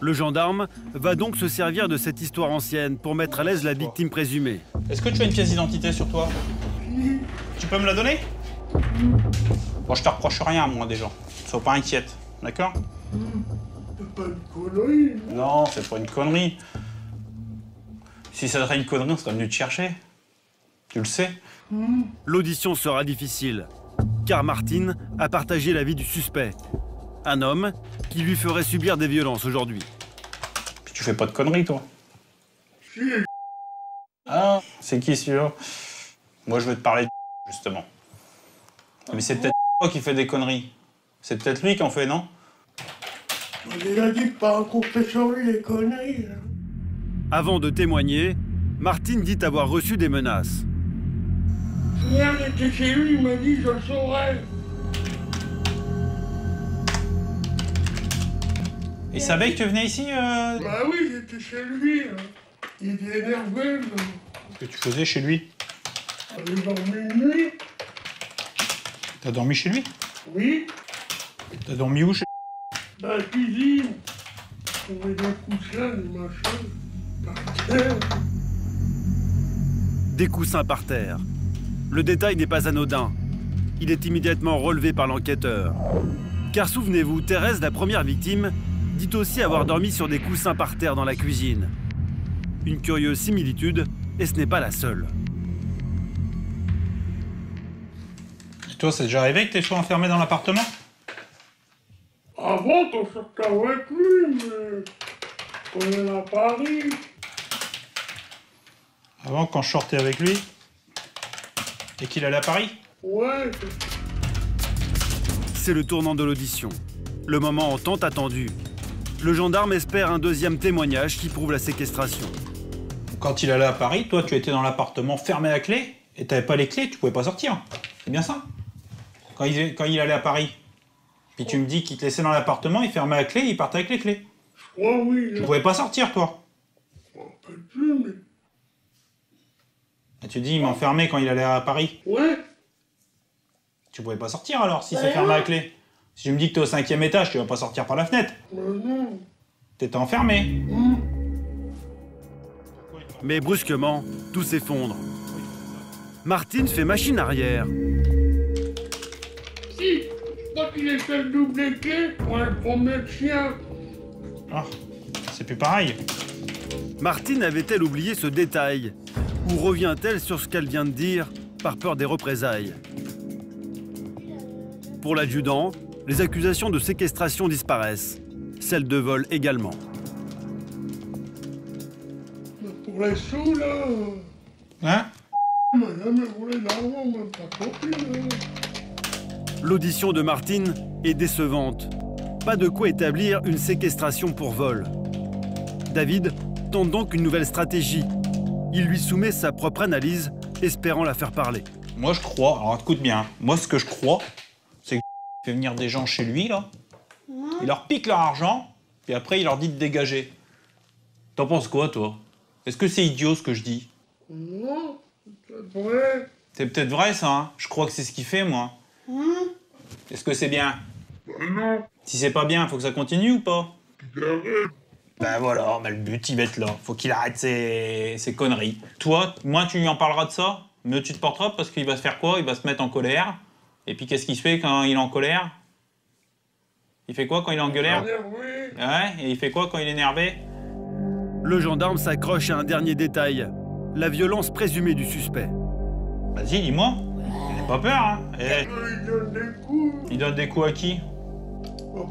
[SPEAKER 1] Le gendarme va donc se servir de cette histoire ancienne pour mettre à l'aise la victime présumée.
[SPEAKER 15] Est-ce que tu as une pièce d'identité sur toi? Tu peux me la donner? Bon, je te reproche rien, moi, déjà. Sois pas inquiète, d'accord?
[SPEAKER 2] C'est pas une connerie.
[SPEAKER 15] Non, c'est pas une connerie. Si ça serait une connerie, on serait venu te chercher. Tu le sais.
[SPEAKER 1] L'audition sera difficile, car Martine a partagé l'avis du suspect. Un homme qui lui ferait subir des violences aujourd'hui.
[SPEAKER 15] Tu fais pas de conneries, toi? Ah, c'est qui celui-là? Moi, je veux te parler de justement. Mais c'est peut-être toi qui fait des conneries. C'est peut-être lui qui en fait, non?
[SPEAKER 2] On a déjà dit de pas raconter sur lui les conneries.
[SPEAKER 1] Avant de témoigner, Martine dit avoir reçu des menaces.
[SPEAKER 2] Hier, j'étais chez lui, il m'a dit je le saurais.
[SPEAKER 15] Il savait que tu venais ici
[SPEAKER 2] Bah oui, j'étais chez lui. Il était énervé.
[SPEAKER 15] Qu'est-ce que tu faisais chez lui?
[SPEAKER 2] J'ai dormi une nuit.
[SPEAKER 15] T'as dormi chez lui?
[SPEAKER 2] Oui.
[SPEAKER 15] T'as dormi où chez
[SPEAKER 2] Dans la cuisine. On met des coussins, des machins. Par terre.
[SPEAKER 1] Des coussins par terre. Le détail n'est pas anodin. Il est immédiatement relevé par l'enquêteur. Car souvenez-vous, Thérèse, la première victime, dit aussi avoir dormi sur des coussins par terre dans la cuisine. Une curieuse similitude, et ce n'est pas la seule.
[SPEAKER 15] Et toi, c'est déjà arrivé que tu sois enfermé dans l'appartement?
[SPEAKER 2] Avant, on sortait avec lui, mais on est à Paris.
[SPEAKER 15] Avant, quand je sortais avec lui et qu'il allait à Paris?
[SPEAKER 2] Ouais.
[SPEAKER 1] C'est le tournant de l'audition. Le moment tant attendu. Le gendarme espère un deuxième témoignage qui prouve la séquestration.
[SPEAKER 15] Quand il allait à Paris, toi, tu étais dans l'appartement fermé à clé et t'avais pas les clés, tu pouvais pas sortir. C'est bien ça? Quand il allait à Paris, puis tu me dis qu'il te laissait dans l'appartement, il fermait à clé, il partait avec les clés.
[SPEAKER 2] Je crois oui.
[SPEAKER 15] Tu pouvais pas sortir, toi?
[SPEAKER 2] Je m'en rappelle plus, mais...
[SPEAKER 15] Et tu dis, il m'enfermait quand il allait à Paris?
[SPEAKER 2] Ouais.
[SPEAKER 15] Tu pouvais pas sortir alors, si c'est fermé à clé? Si tu me dis que t'es au 5e étage, tu vas pas sortir par la fenêtre?
[SPEAKER 2] Non.
[SPEAKER 15] T'étais enfermé.
[SPEAKER 1] Mais brusquement, tout s'effondre. Martine fait machine arrière.
[SPEAKER 2] Si, quand il essaie de doubler clé, on le promet le chien.
[SPEAKER 15] Ah, c'est plus pareil.
[SPEAKER 1] Martine avait-elle oublié ce détail? Ou revient-elle sur ce qu'elle vient de dire par peur des représailles? Pour l'adjudant, les accusations de séquestration disparaissent. Celles de vol également.
[SPEAKER 2] Pour les sous, là...
[SPEAKER 15] Hein?
[SPEAKER 2] Madame, elle voulait l'argent, même pas compris, là.
[SPEAKER 1] L'audition de Martine est décevante. Pas de quoi établir une séquestration pour vol. David tente donc une nouvelle stratégie. Il lui soumet sa propre analyse, espérant la faire parler.
[SPEAKER 15] Moi, je crois... Alors, écoute bien. Moi, ce que je crois, c'est qu'il fait venir des gens chez lui, là. Il leur pique leur argent, puis après, il leur dit de dégager. T'en penses quoi, toi? Est-ce que c'est idiot, ce que je dis?
[SPEAKER 2] Non, c'est vrai.
[SPEAKER 15] C'est peut-être vrai, ça, hein? Je crois que c'est ce qu'il fait, moi. Est-ce que c'est bien?
[SPEAKER 2] Non.
[SPEAKER 15] Si c'est pas bien, faut que ça continue ou pas?
[SPEAKER 2] Arrête.
[SPEAKER 15] Ben voilà, ben le but, il va être là. Faut qu'il arrête ses conneries. Toi, moins tu lui en parleras de ça, mieux tu te porteras, parce qu'il va se faire quoi? Il va se mettre en colère. Et puis qu'est-ce qu'il se fait quand il est en colère? Il fait quoi quand il est en gueulère? Ouais, et il fait quoi quand il est énervé?
[SPEAKER 1] Le gendarme s'accroche à un dernier détail, la violence présumée du suspect.
[SPEAKER 15] Vas-y, dis-moi. N'aie pas peur, hein.
[SPEAKER 2] Il donne des coups.
[SPEAKER 15] Il donne des coups à qui?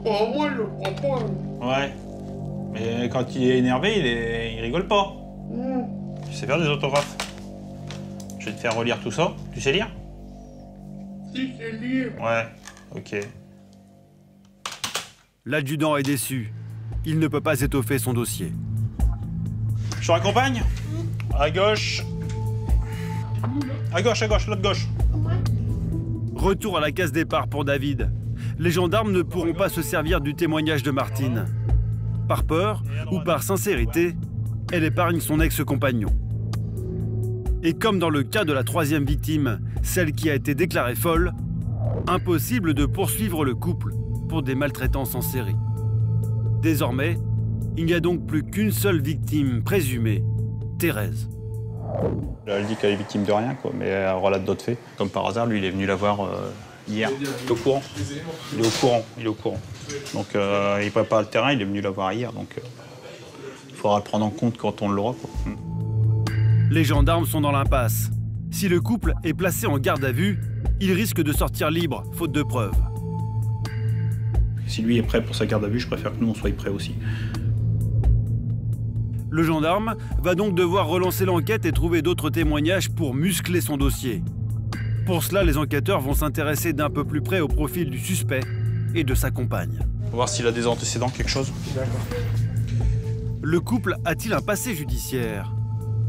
[SPEAKER 2] Pas moi, je le prends pas.
[SPEAKER 15] Ouais. Mais quand il est énervé, il rigole pas. Tu sais faire des autographes? Je vais te faire relire tout ça. Tu sais lire?
[SPEAKER 2] Si, c'est lire.
[SPEAKER 15] Ouais, ok.
[SPEAKER 1] L'adjudant est déçu. Il ne peut pas étoffer son dossier.
[SPEAKER 15] Je te raccompagne? À gauche. À gauche, l'autre gauche.
[SPEAKER 1] Retour à la case départ pour David. Les gendarmes ne pourront pas se servir du témoignage de Martine. Par peur ou par sincérité, elle épargne son ex-compagnon. Et comme dans le cas de la troisième victime, celle qui a été déclarée folle, impossible de poursuivre le couple pour des maltraitances en série. Désormais, il n'y a donc plus qu'une seule victime présumée, Thérèse.
[SPEAKER 15] Elle dit qu'elle est victime de rien, quoi, mais elle relate d'autres faits. Comme par hasard, lui, il est venu la voir hier. Il est au courant. Il est au courant. Donc, il prépare le terrain, il est venu la voir hier. Donc, il faudra le prendre en compte quand on l'aura, quoi.
[SPEAKER 1] Les gendarmes sont dans l'impasse. Si le couple est placé en garde à vue, il risque de sortir libre, faute de preuves.
[SPEAKER 15] Si lui est prêt pour sa garde à vue, je préfère que nous, on soit prêts aussi.
[SPEAKER 1] Le gendarme va donc devoir relancer l'enquête et trouver d'autres témoignages pour muscler son dossier. Pour cela, les enquêteurs vont s'intéresser d'un peu plus près au profil du suspect et de sa compagne.
[SPEAKER 15] On va voir s'il a des antécédents, quelque chose.
[SPEAKER 12] D'accord.
[SPEAKER 1] Le couple a-t-il un passé judiciaire?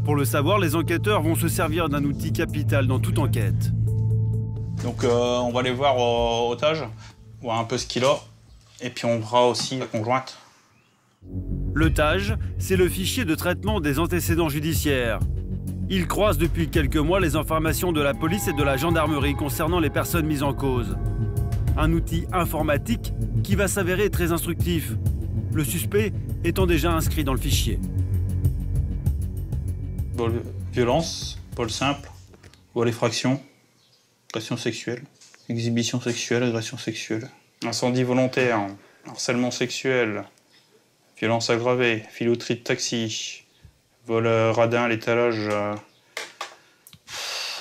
[SPEAKER 1] Pour le savoir, les enquêteurs vont se servir d'un outil capital dans toute enquête.
[SPEAKER 15] Donc on va aller voir au otage, voir un peu ce qu'il a. Et puis on verra aussi la conjointe.
[SPEAKER 1] Le TAJ, c'est le fichier de traitement des antécédents judiciaires. Il croise depuis quelques mois les informations de la police et de la gendarmerie concernant les personnes mises en cause. Un outil informatique qui va s'avérer très instructif, le suspect étant déjà inscrit dans le fichier.
[SPEAKER 3] Vol, violence, vol simple, vol effraction, agression sexuelle, exhibition sexuelle, agression sexuelle, incendie volontaire, harcèlement sexuel, violence aggravée, filouterie de taxi, vol radin à l'étalage,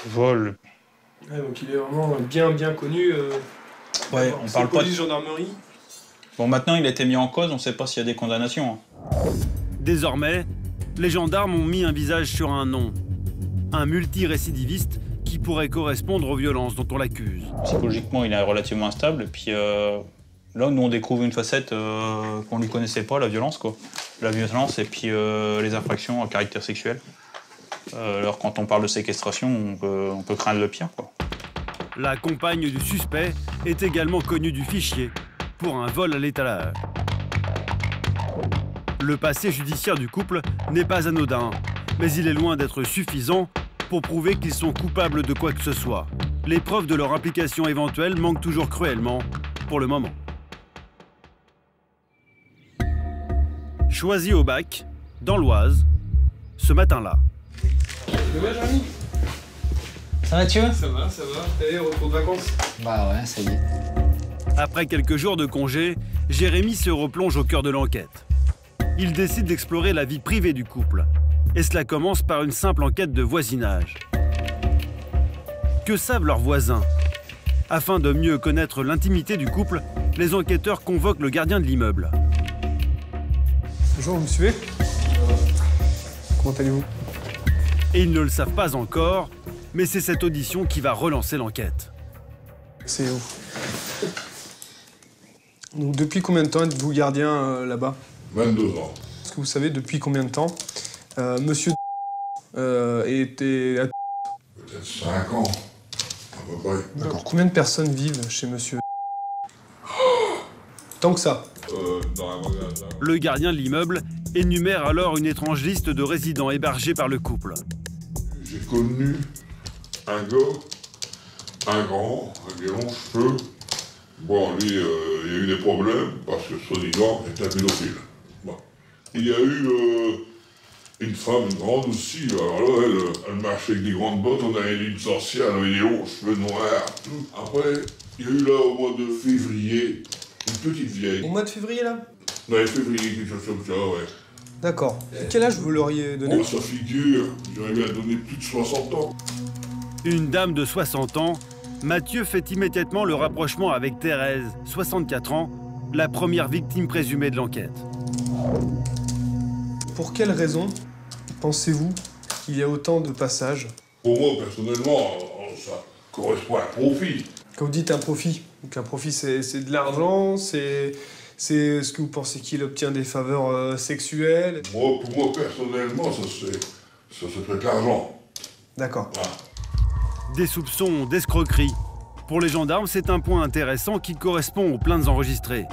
[SPEAKER 3] vol.
[SPEAKER 14] Ouais, donc il est vraiment bien connu.
[SPEAKER 3] Ouais, on parle pas
[SPEAKER 14] police, gendarmerie.
[SPEAKER 3] Bon, maintenant il a été mis en cause, on ne sait pas s'il y a des condamnations.
[SPEAKER 1] Désormais, les gendarmes ont mis un visage sur un nom. Un multirécidiviste qui pourrait correspondre aux violences dont on l'accuse.
[SPEAKER 3] Psychologiquement, il est relativement instable. Et puis là, nous, on découvre une facette qu'on ne lui connaissait pas, la violence, quoi. La violence et puis les infractions à caractère sexuel. Alors, quand on parle de séquestration, on peut craindre le pire, quoi.
[SPEAKER 1] La compagne du suspect est également connue du fichier pour un vol à l'étalage. Le passé judiciaire du couple n'est pas anodin, mais il est loin d'être suffisant pour prouver qu'ils sont coupables de quoi que ce soit. Les preuves de leur implication éventuelle manquent toujours cruellement, pour le moment. Choisi au bac, dans l'Oise, ce matin-là.
[SPEAKER 14] Ça va, Jérémy?
[SPEAKER 4] Ça va, Mathieu?
[SPEAKER 14] Ça va. Allez, retour de vacances?
[SPEAKER 4] Bah ouais, ça y est.
[SPEAKER 1] Après quelques jours de congé, Jérémy se replonge au cœur de l'enquête. Il décide d'explorer la vie privée du couple. Et cela commence par une simple enquête de voisinage. Que savent leurs voisins? Afin de mieux connaître l'intimité du couple, les enquêteurs convoquent le gardien de l'immeuble.
[SPEAKER 14] Bonjour, vous me suivez? Comment allez-vous?
[SPEAKER 1] Et ils ne le savent pas encore, mais c'est cette audition qui va relancer l'enquête.
[SPEAKER 14] C'est où? Donc depuis combien de temps êtes-vous gardien là-bas?
[SPEAKER 5] 22 ans.
[SPEAKER 14] Est-ce que vous savez depuis combien de temps monsieur était à...
[SPEAKER 5] Peut-être 5 ans, à peu près.
[SPEAKER 14] D'accord. Combien de personnes vivent chez monsieur? Tant que ça.
[SPEAKER 5] Dans un magasin.
[SPEAKER 1] Le gardien de l'immeuble énumère alors une étrange liste de résidents hébergés par le couple.
[SPEAKER 5] J'ai connu un gars, un grand, avec des longs cheveux. Bon, lui, il y a eu des problèmes parce que, soi-disant, il était un pédophile. Bon. Il y a eu une femme, une grande aussi. Alors là, elle marchait avec des grandes bottes, on avait une sorcière, elle avait des longs cheveux noirs, tout. Après, il y a eu là, au mois de février, une petite vieille.
[SPEAKER 14] Au mois de février, là?
[SPEAKER 5] Ouais, février, quelque chose comme ça, ouais.
[SPEAKER 14] D'accord. Quel âge vous l'auriez donné?
[SPEAKER 5] Oh, sa figure, j'aurais bien donné plus de 60 ans.
[SPEAKER 1] Une dame de 60 ans, Mathieu fait immédiatement le rapprochement avec Thérèse, 64 ans, la première victime présumée de l'enquête.
[SPEAKER 14] Pour quelle raison pensez-vous qu'il y a autant de passages?
[SPEAKER 5] Pour moi, personnellement, ça correspond à un profit.
[SPEAKER 14] Quand vous dites un profit, donc un profit c'est de l'argent, c'est ce que vous pensez qu'il obtient des faveurs sexuelles?
[SPEAKER 5] Moi, pour moi, personnellement, ça se fait de l'argent.
[SPEAKER 14] D'accord.
[SPEAKER 5] Voilà.
[SPEAKER 1] Des soupçons d'escroquerie. Pour les gendarmes, c'est un point intéressant qui correspond aux plaintes enregistrées.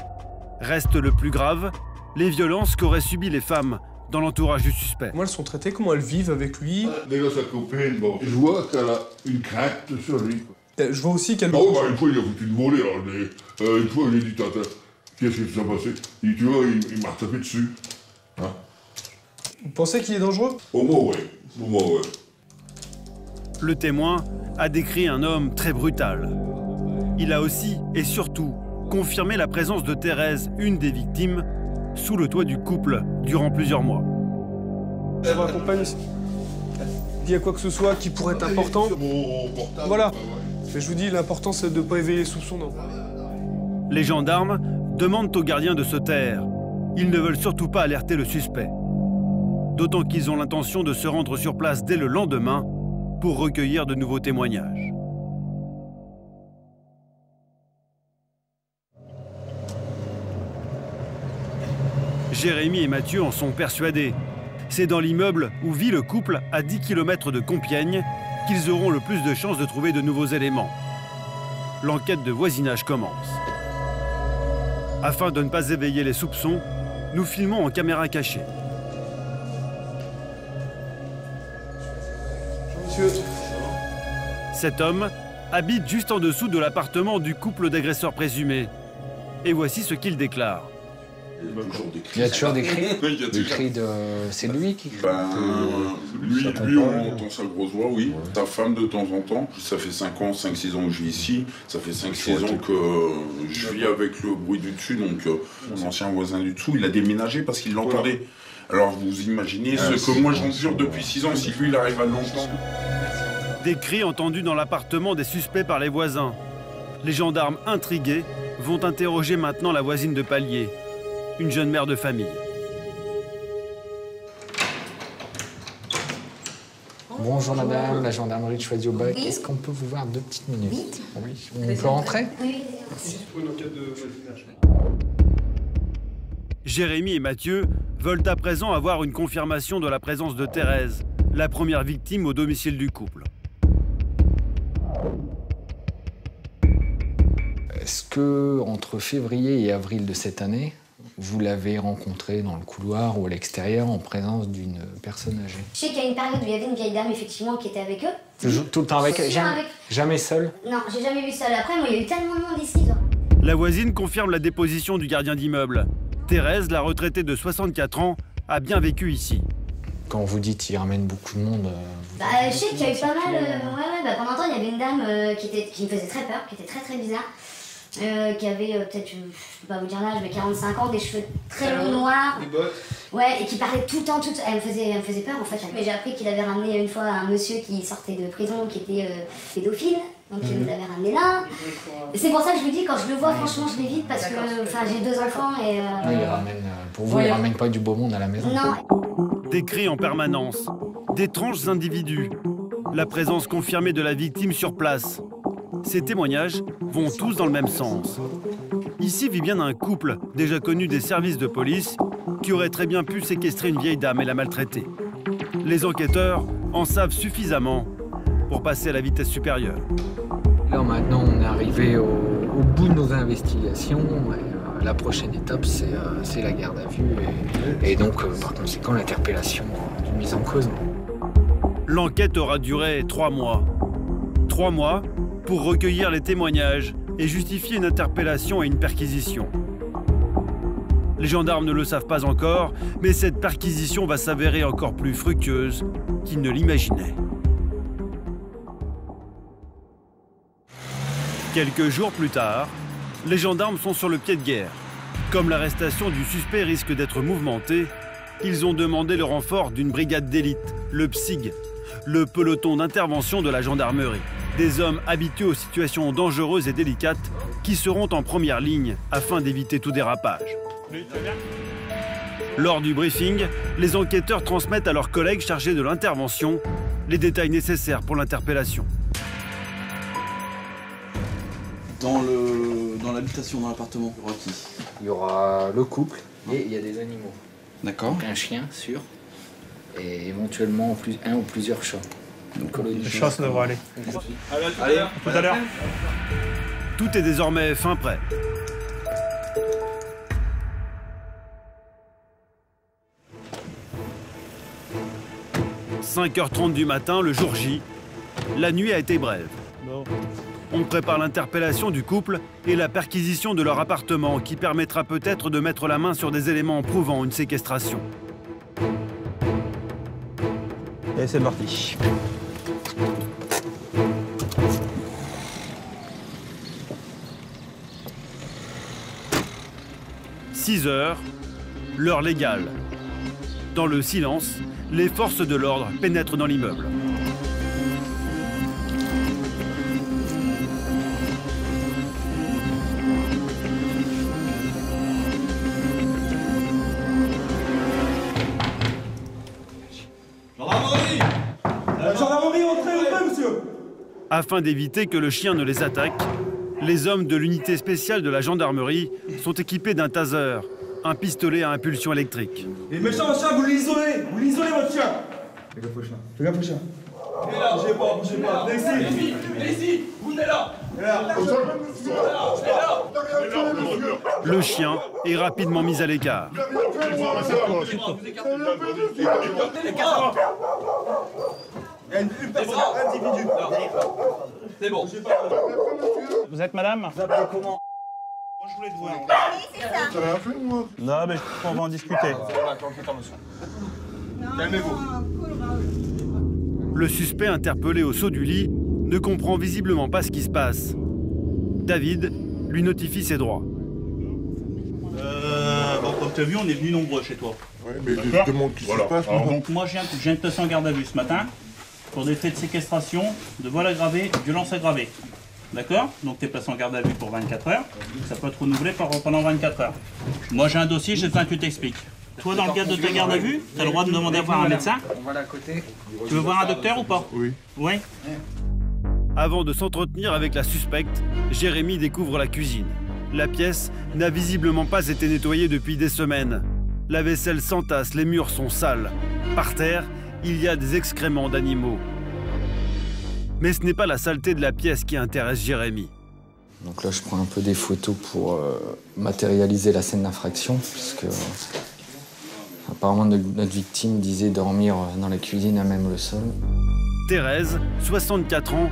[SPEAKER 1] Reste le plus grave, les violences qu'auraient subies les femmes dans l'entourage du suspect.
[SPEAKER 14] Comment elles sont traitées? Comment elles vivent avec lui?
[SPEAKER 5] Déjà, sa copine, bon, je vois qu'elle a une crainte sur lui.
[SPEAKER 14] Je vois aussi qu'elle...
[SPEAKER 5] Ah oui, bah, une fois, il a foutu une volée, alors, une fois, j'ai dit, tata, qu'est-ce qui s'est passé? Il dit, tu vois, il m'a tapé dessus. Hein?
[SPEAKER 14] Vous pensez qu'il est dangereux?
[SPEAKER 5] Au moins, oui. Au moins, oui.
[SPEAKER 1] Le témoin a décrit un homme très brutal. Il a aussi, et surtout, confirmé la présence de Thérèse, une des victimes, sous le toit du couple durant plusieurs mois.
[SPEAKER 14] Je vous accompagne aussi. Il y a quoi que ce soit qui pourrait être important. Voilà. Mais je vous dis, l'important, c'est de ne pas éveiller les soupçons, non.
[SPEAKER 1] Les gendarmes demandent aux gardiens de se taire. Ils ne veulent surtout pas alerter le suspect. D'autant qu'ils ont l'intention de se rendre sur place dès le lendemain pour recueillir de nouveaux témoignages. Jérémy et Mathieu en sont persuadés. C'est dans l'immeuble où vit le couple à 10 km de Compiègne qu'ils auront le plus de chances de trouver de nouveaux éléments. L'enquête de voisinage commence. Afin de ne pas éveiller les soupçons, nous filmons en caméra cachée.
[SPEAKER 14] Monsieur.
[SPEAKER 1] Cet homme habite juste en dessous de l'appartement du couple d'agresseurs présumés. Et voici ce qu'il déclare.
[SPEAKER 7] Il y a toujours des cris. Des cris de... C'est lui qui crie.
[SPEAKER 16] Lui, on entend sa grosse voix, oui. Sa femme, de temps en temps. Ça fait 5-6 ans que je vis ici. Ça fait 5-6 ans que je vis avec le bruit du dessus. Donc, mon ancien voisin du dessous, il a déménagé parce qu'il l'entendait. Alors, vous imaginez ce que moi j'endure depuis 6 ans, si lui, il arrive à l'entendre.
[SPEAKER 1] Des cris entendus dans l'appartement des suspects par les voisins. Les gendarmes intrigués vont interroger maintenant la voisine de palier, une jeune mère de famille.
[SPEAKER 7] Bonjour madame, la gendarmerie de Choisy-au-Bac. Oui. Est-ce qu'on peut vous voir 2 petites minutes? Oui. On peut rentrer?
[SPEAKER 9] Oui.
[SPEAKER 14] Merci pour une enquête de voisinage.
[SPEAKER 1] Jérémy et Mathieu veulent à présent avoir une confirmation de la présence de Thérèse, la première victime au domicile du couple.
[SPEAKER 7] Est-ce que, entre février et avril de cette année, vous l'avez rencontrée dans le couloir ou à l'extérieur en présence d'une personne âgée?
[SPEAKER 17] Je sais qu'il y a une période où il y avait une vieille dame, effectivement, qui était avec eux.
[SPEAKER 7] Tout le temps avec eux? Jamais seule?
[SPEAKER 17] Non, j'ai jamais vu seule. Après, moi, il y a eu tellement de monde ici.
[SPEAKER 1] La voisine confirme la déposition du gardien d'immeuble. Thérèse, la retraitée de 64 ans, a bien vécu ici.
[SPEAKER 7] Quand vous dites qu'il ramène beaucoup de monde...
[SPEAKER 17] je sais qu'il y a eu pas mal... pendant un temps, il y avait une dame qui me faisait très peur, qui était très bizarre. Qui avait peut-être, je peux pas vous dire l'âge, mais 45 ans, des cheveux très longs noirs.
[SPEAKER 14] Des bottes.
[SPEAKER 17] Ouais, et qui parlait tout le temps, elle me faisait peur en fait. Mais j'ai appris qu'il avait ramené une fois un monsieur qui sortait de prison, qui était pédophile. Donc il nous avait ramené là. C'est pour ça que je vous dis, quand je le vois, franchement, je l'évite parce que j'ai 2 enfants et...
[SPEAKER 7] pour vous, il ramène pas du beau monde à la maison.
[SPEAKER 17] Non.
[SPEAKER 1] Des cris en permanence, d'étranges individus, la présence confirmée de la victime sur place. Ces témoignages vont tous dans le même sens. Ici vit bien un couple, déjà connu des services de police, qui aurait très bien pu séquestrer une vieille dame et la maltraiter. Les enquêteurs en savent suffisamment pour passer à la vitesse supérieure.
[SPEAKER 7] Là maintenant, on est arrivé au bout de nos investigations. Et, la prochaine étape, c'est la garde à vue et donc, par conséquent, l'interpellation d'une mise en cause.
[SPEAKER 1] L'enquête aura duré 3 mois. 3 mois pour recueillir les témoignages et justifier une interpellation et une perquisition. Les gendarmes ne le savent pas encore, mais cette perquisition va s'avérer encore plus fructueuse qu'ils ne l'imaginaient. Quelques jours plus tard, les gendarmes sont sur le pied de guerre. Comme l'arrestation du suspect risque d'être mouvementée, ils ont demandé le renfort d'une brigade d'élite, le PSIG, le peloton d'intervention de la gendarmerie. Des hommes habitués aux situations dangereuses et délicates qui seront en première ligne afin d'éviter tout dérapage. Lors du briefing, les enquêteurs transmettent à leurs collègues chargés de l'intervention les détails nécessaires pour l'interpellation.
[SPEAKER 18] Dans l'habitation, dans l'appartement, il y aura qui?
[SPEAKER 7] Il y aura le couple et il y a des animaux.
[SPEAKER 18] D'accord.
[SPEAKER 7] Un chien, sûr, et éventuellement un ou plusieurs chats. Donc,
[SPEAKER 12] les chats, ça devrait aller.
[SPEAKER 18] Allez,
[SPEAKER 12] à tout à l'heure.
[SPEAKER 1] Tout est désormais fin prêt. « 5h30 du matin, le jour J. La nuit a été brève. On prépare l'interpellation du couple et la perquisition de leur appartement qui permettra peut-être de mettre la main sur des éléments prouvant une séquestration.
[SPEAKER 12] Et c'est parti. «
[SPEAKER 1] 6 heures, l'heure légale. Dans le silence, les forces de l'ordre pénètrent dans l'immeuble.
[SPEAKER 19] Gendarmerie, entrez, monsieur!
[SPEAKER 1] Afin d'éviter que le chien ne les attaque, les hommes de l'unité spéciale de la gendarmerie sont équipés d'un taser, un pistolet à impulsion électrique.
[SPEAKER 19] Les méchants chiens, vous l'isolez votre chien! Fais gaffe au chien. Bougez pas, venez ici! Venez ici, vous venez là!
[SPEAKER 1] Le chien est rapidement mis à l'écart.
[SPEAKER 15] C'est bon. Vous êtes madame? Vous appelez comment? Moi je voulais te voir.
[SPEAKER 9] Oui, c'est ça.
[SPEAKER 15] Non mais on va en discuter.
[SPEAKER 9] Calmez-vous.
[SPEAKER 1] Le suspect interpellé au saut du lit ne comprend visiblement pas ce qui se passe. David lui notifie ses droits.
[SPEAKER 15] Bon, comme tu as vu, on est venus nombreux chez toi.
[SPEAKER 5] Ouais, mais je demande ce qui se passe.
[SPEAKER 15] Alors, donc moi je viens de te placer en garde à vue ce matin pour des faits de séquestration, de vol aggravé, violence aggravée. D'accord? Donc tu es placé en garde à vue pour 24 heures. Ça peut être renouvelé pendant 24 heures. Moi j'ai un dossier, j'ai besoin que tu t'expliques. Toi, dans le cadre de ta garde à vue, tu as le droit de demander à voir un médecin?
[SPEAKER 13] On va là à côté.
[SPEAKER 15] Tu veux voir un docteur ou pas?
[SPEAKER 5] Oui.
[SPEAKER 15] Oui.
[SPEAKER 1] Avant de s'entretenir avec la suspecte, Jérémy découvre la cuisine. La pièce n'a visiblement pas été nettoyée depuis des semaines. La vaisselle s'entasse, les murs sont sales. Par terre, il y a des excréments d'animaux. Mais ce n'est pas la saleté de la pièce qui intéresse Jérémy.
[SPEAKER 7] Donc là, je prends un peu des photos pour matérialiser la scène d'infraction, puisque apparemment notre victime disait dormir dans la cuisine à même le sol.
[SPEAKER 1] Thérèse, 64 ans,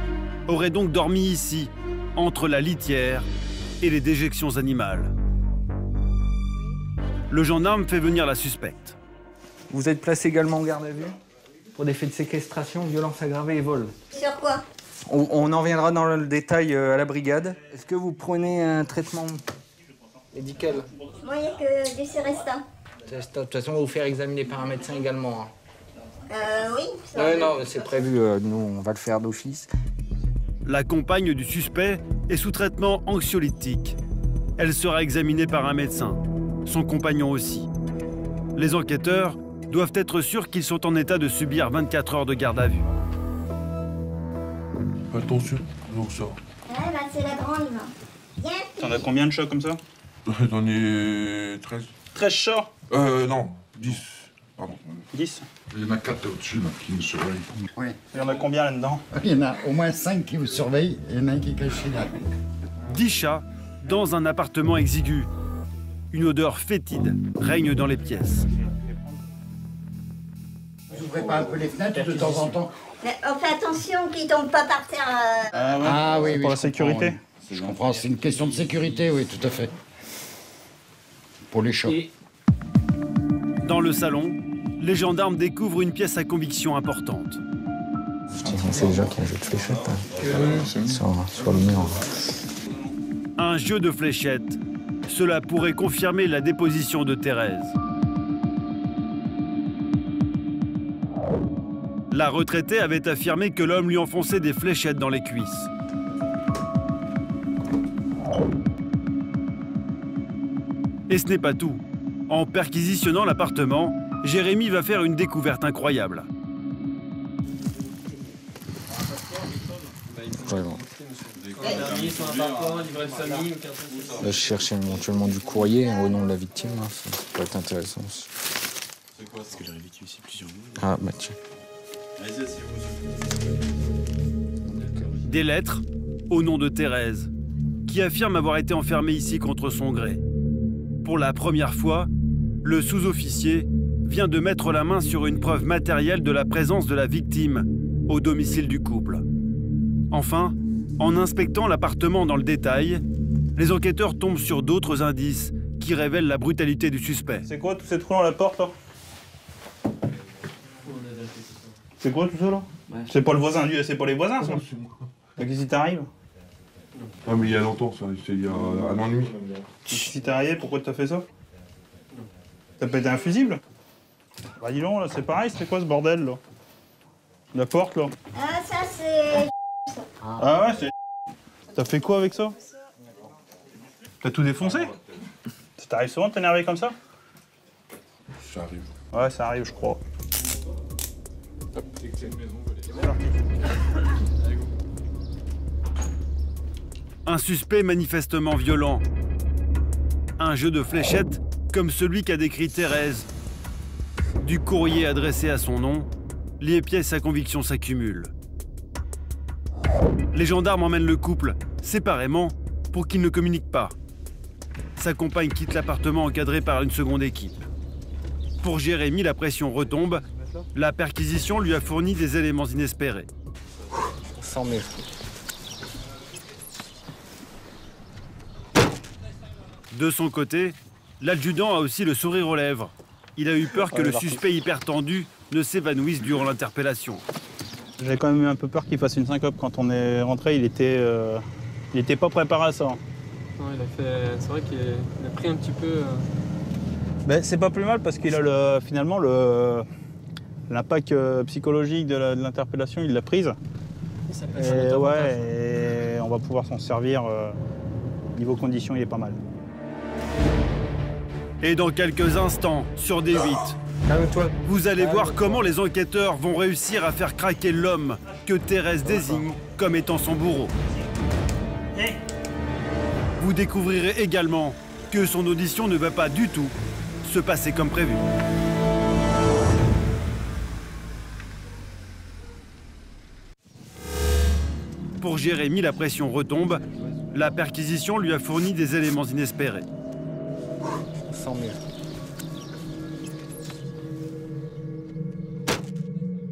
[SPEAKER 1] aurait donc dormi ici, entre la litière et les déjections animales. Le gendarme fait venir la suspecte.
[SPEAKER 13] Vous êtes placé également en garde à vue pour des faits de séquestration, violence aggravée et vol.
[SPEAKER 9] Sur quoi?
[SPEAKER 13] On en reviendra dans le détail à la brigade. Est-ce que vous prenez un traitement médical?
[SPEAKER 9] Moi, il n'y a que du Céresta.
[SPEAKER 13] De toute façon, on va vous faire examiner par un médecin également.
[SPEAKER 9] Oui. Ça
[SPEAKER 13] Non, c'est prévu. Nous, on va le faire d'office.
[SPEAKER 1] La compagne du suspect est sous traitement anxiolytique. Elle sera examinée par un médecin. Son compagnon aussi. Les enquêteurs doivent être sûrs qu'ils sont en état de subir 24 heures de garde à vue.
[SPEAKER 5] Attention, donc ça.
[SPEAKER 9] Ouais, bah, c'est la grande, là. Viens.
[SPEAKER 15] T'en as combien de chats comme ça?
[SPEAKER 5] J'en ai 13.
[SPEAKER 15] 13 chats?
[SPEAKER 5] Non, 10. Pardon.
[SPEAKER 15] 10?
[SPEAKER 5] Il y en a 4 au-dessus là, qui me surveillent.
[SPEAKER 20] Oui.
[SPEAKER 15] Il y en a combien là-dedans?
[SPEAKER 20] Il y en a au moins 5 qui vous surveillent et il y en a un qui est caché là.
[SPEAKER 1] 10 chats dans un appartement exigu. Une odeur fétide règne dans les pièces.
[SPEAKER 20] Vous ouvrez pas un peu les fenêtres de temps en temps?
[SPEAKER 9] Mais on fait attention qu'ils ne tombent pas par terre.
[SPEAKER 20] Ah oui, oui.
[SPEAKER 15] Pour la sécurité?
[SPEAKER 20] Je comprends, c'est une question de sécurité, oui, tout à fait. Pour les chats.
[SPEAKER 1] Dans le salon, les gendarmes découvrent une pièce à conviction importante.
[SPEAKER 7] C'est déjà qu'il y a un jeu de fléchettes sur le mur.
[SPEAKER 1] Un jeu de fléchettes. Cela pourrait confirmer la déposition de Thérèse. La retraitée avait affirmé que l'homme lui enfonçait des fléchettes dans les cuisses. Et ce n'est pas tout. En perquisitionnant l'appartement, Jérémy va faire une découverte incroyable.
[SPEAKER 7] Vraiment. Là, je cherche éventuellement du courrier au nom de la victime. Hein. Ça peut être intéressant aussi.
[SPEAKER 18] Parce qu'elle aurait vécu ici plusieurs mois.
[SPEAKER 7] Ah, bah tiens.
[SPEAKER 1] Des lettres au nom de Thérèse, qui affirme avoir été enfermée ici contre son gré. Pour la première fois, le sous-officier vient de mettre la main sur une preuve matérielle de la présence de la victime au domicile du couple. Enfin, en inspectant l'appartement dans le détail, les enquêteurs tombent sur d'autres indices qui révèlent la brutalité du suspect.
[SPEAKER 15] C'est quoi tous ces trous dans la porte là? C'est quoi tout ça là? C'est pas le voisin, c'est pas les voisins ça? Qu'est-ce qui t'arrive?
[SPEAKER 5] Ah mais il y a longtemps ça, c'est il y a un an et demi.
[SPEAKER 15] Qu'est-ce qui t'est arrivé? Pourquoi t'as fait ça? T'as pété un fusible? Bah dis donc là, c'est pareil, c'était quoi ce bordel là? La porte là?
[SPEAKER 9] Ah, ça, c'est...
[SPEAKER 15] Ah ouais, c'est... T'as fait quoi avec ça? T'as tout défoncé? Ça t'arrive souvent de t'énerver comme ça?
[SPEAKER 5] Ça arrive.
[SPEAKER 15] Ouais, ça arrive, je crois.
[SPEAKER 1] Un suspect manifestement violent. Un jeu de fléchettes comme celui qu'a décrit Thérèse. Du courrier adressé à son nom, les pièces à conviction s'accumulent. Les gendarmes emmènent le couple séparément pour qu'ils ne communiquent pas. Sa compagne quitte l'appartement encadré par une seconde équipe. Pour Jérémy, la pression retombe. La perquisition lui a fourni des éléments inespérés.
[SPEAKER 7] 100 000.
[SPEAKER 1] De son côté, l'adjudant a aussi le sourire aux lèvres. Il a eu peur que le suspect hyper tendu ne s'évanouisse durant l'interpellation.
[SPEAKER 12] J'ai quand même eu un peu peur qu'il fasse une syncope. Quand on est rentré, il était pas préparé à ça.
[SPEAKER 21] Non, c'est vrai qu'il a pris un petit peu...
[SPEAKER 12] Ben, c'est pas plus mal parce qu'il a finalement l'impact psychologique de l'interpellation, il l'a prise. Et on va pouvoir s'en servir. Niveau conditions, il est pas mal.
[SPEAKER 1] Et dans quelques instants, sur D8, vous allez voir comment les enquêteurs vont réussir à faire craquer l'homme que Thérèse désigne comme étant son bourreau. Vous découvrirez également que son audition ne va pas du tout se passer comme prévu. Pour Jérémy, la pression retombe. La perquisition lui a fourni des éléments inespérés.
[SPEAKER 7] 100 000.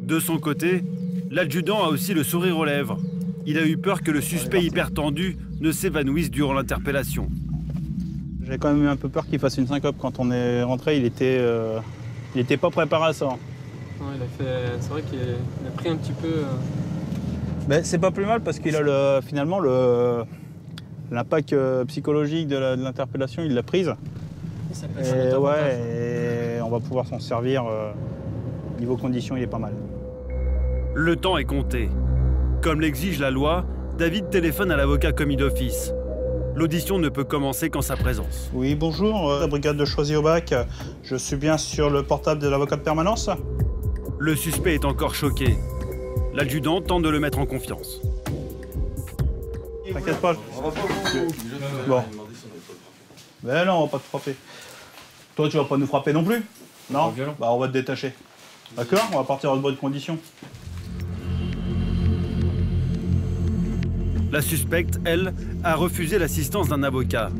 [SPEAKER 1] De son côté, l'adjudant a aussi le sourire aux lèvres. Il a eu peur que le suspect hyper tendu ne s'évanouisse durant l'interpellation.
[SPEAKER 12] J'ai quand même eu un peu peur qu'il fasse une syncope. Quand on est rentré, il était pas préparé à ça.
[SPEAKER 21] Non, c'est vrai qu'il a pris un petit peu...
[SPEAKER 12] Ben, c'est pas plus mal parce qu'il a finalement l'impact psychologique de l'interpellation, il l'a prise. Et on va pouvoir s'en servir. Niveau conditions, il est pas mal.
[SPEAKER 1] Le temps est compté. Comme l'exige la loi, David téléphone à l'avocat commis d'office. L'audition ne peut commencer qu'en sa présence.
[SPEAKER 12] Oui, bonjour, la brigade de Choisy-au-Bac. Je suis bien sur le portable de l'avocat de permanence.
[SPEAKER 1] Le suspect est encore choqué. L'adjudant tente de le mettre en confiance.
[SPEAKER 12] T'inquiète pas. Bon. Mais non, on va pas te frapper. Toi, tu vas pas nous frapper non plus? Non? Bah, on va te détacher. D'accord? On va partir en bonne condition.
[SPEAKER 1] La suspecte, elle, a refusé l'assistance d'un avocat.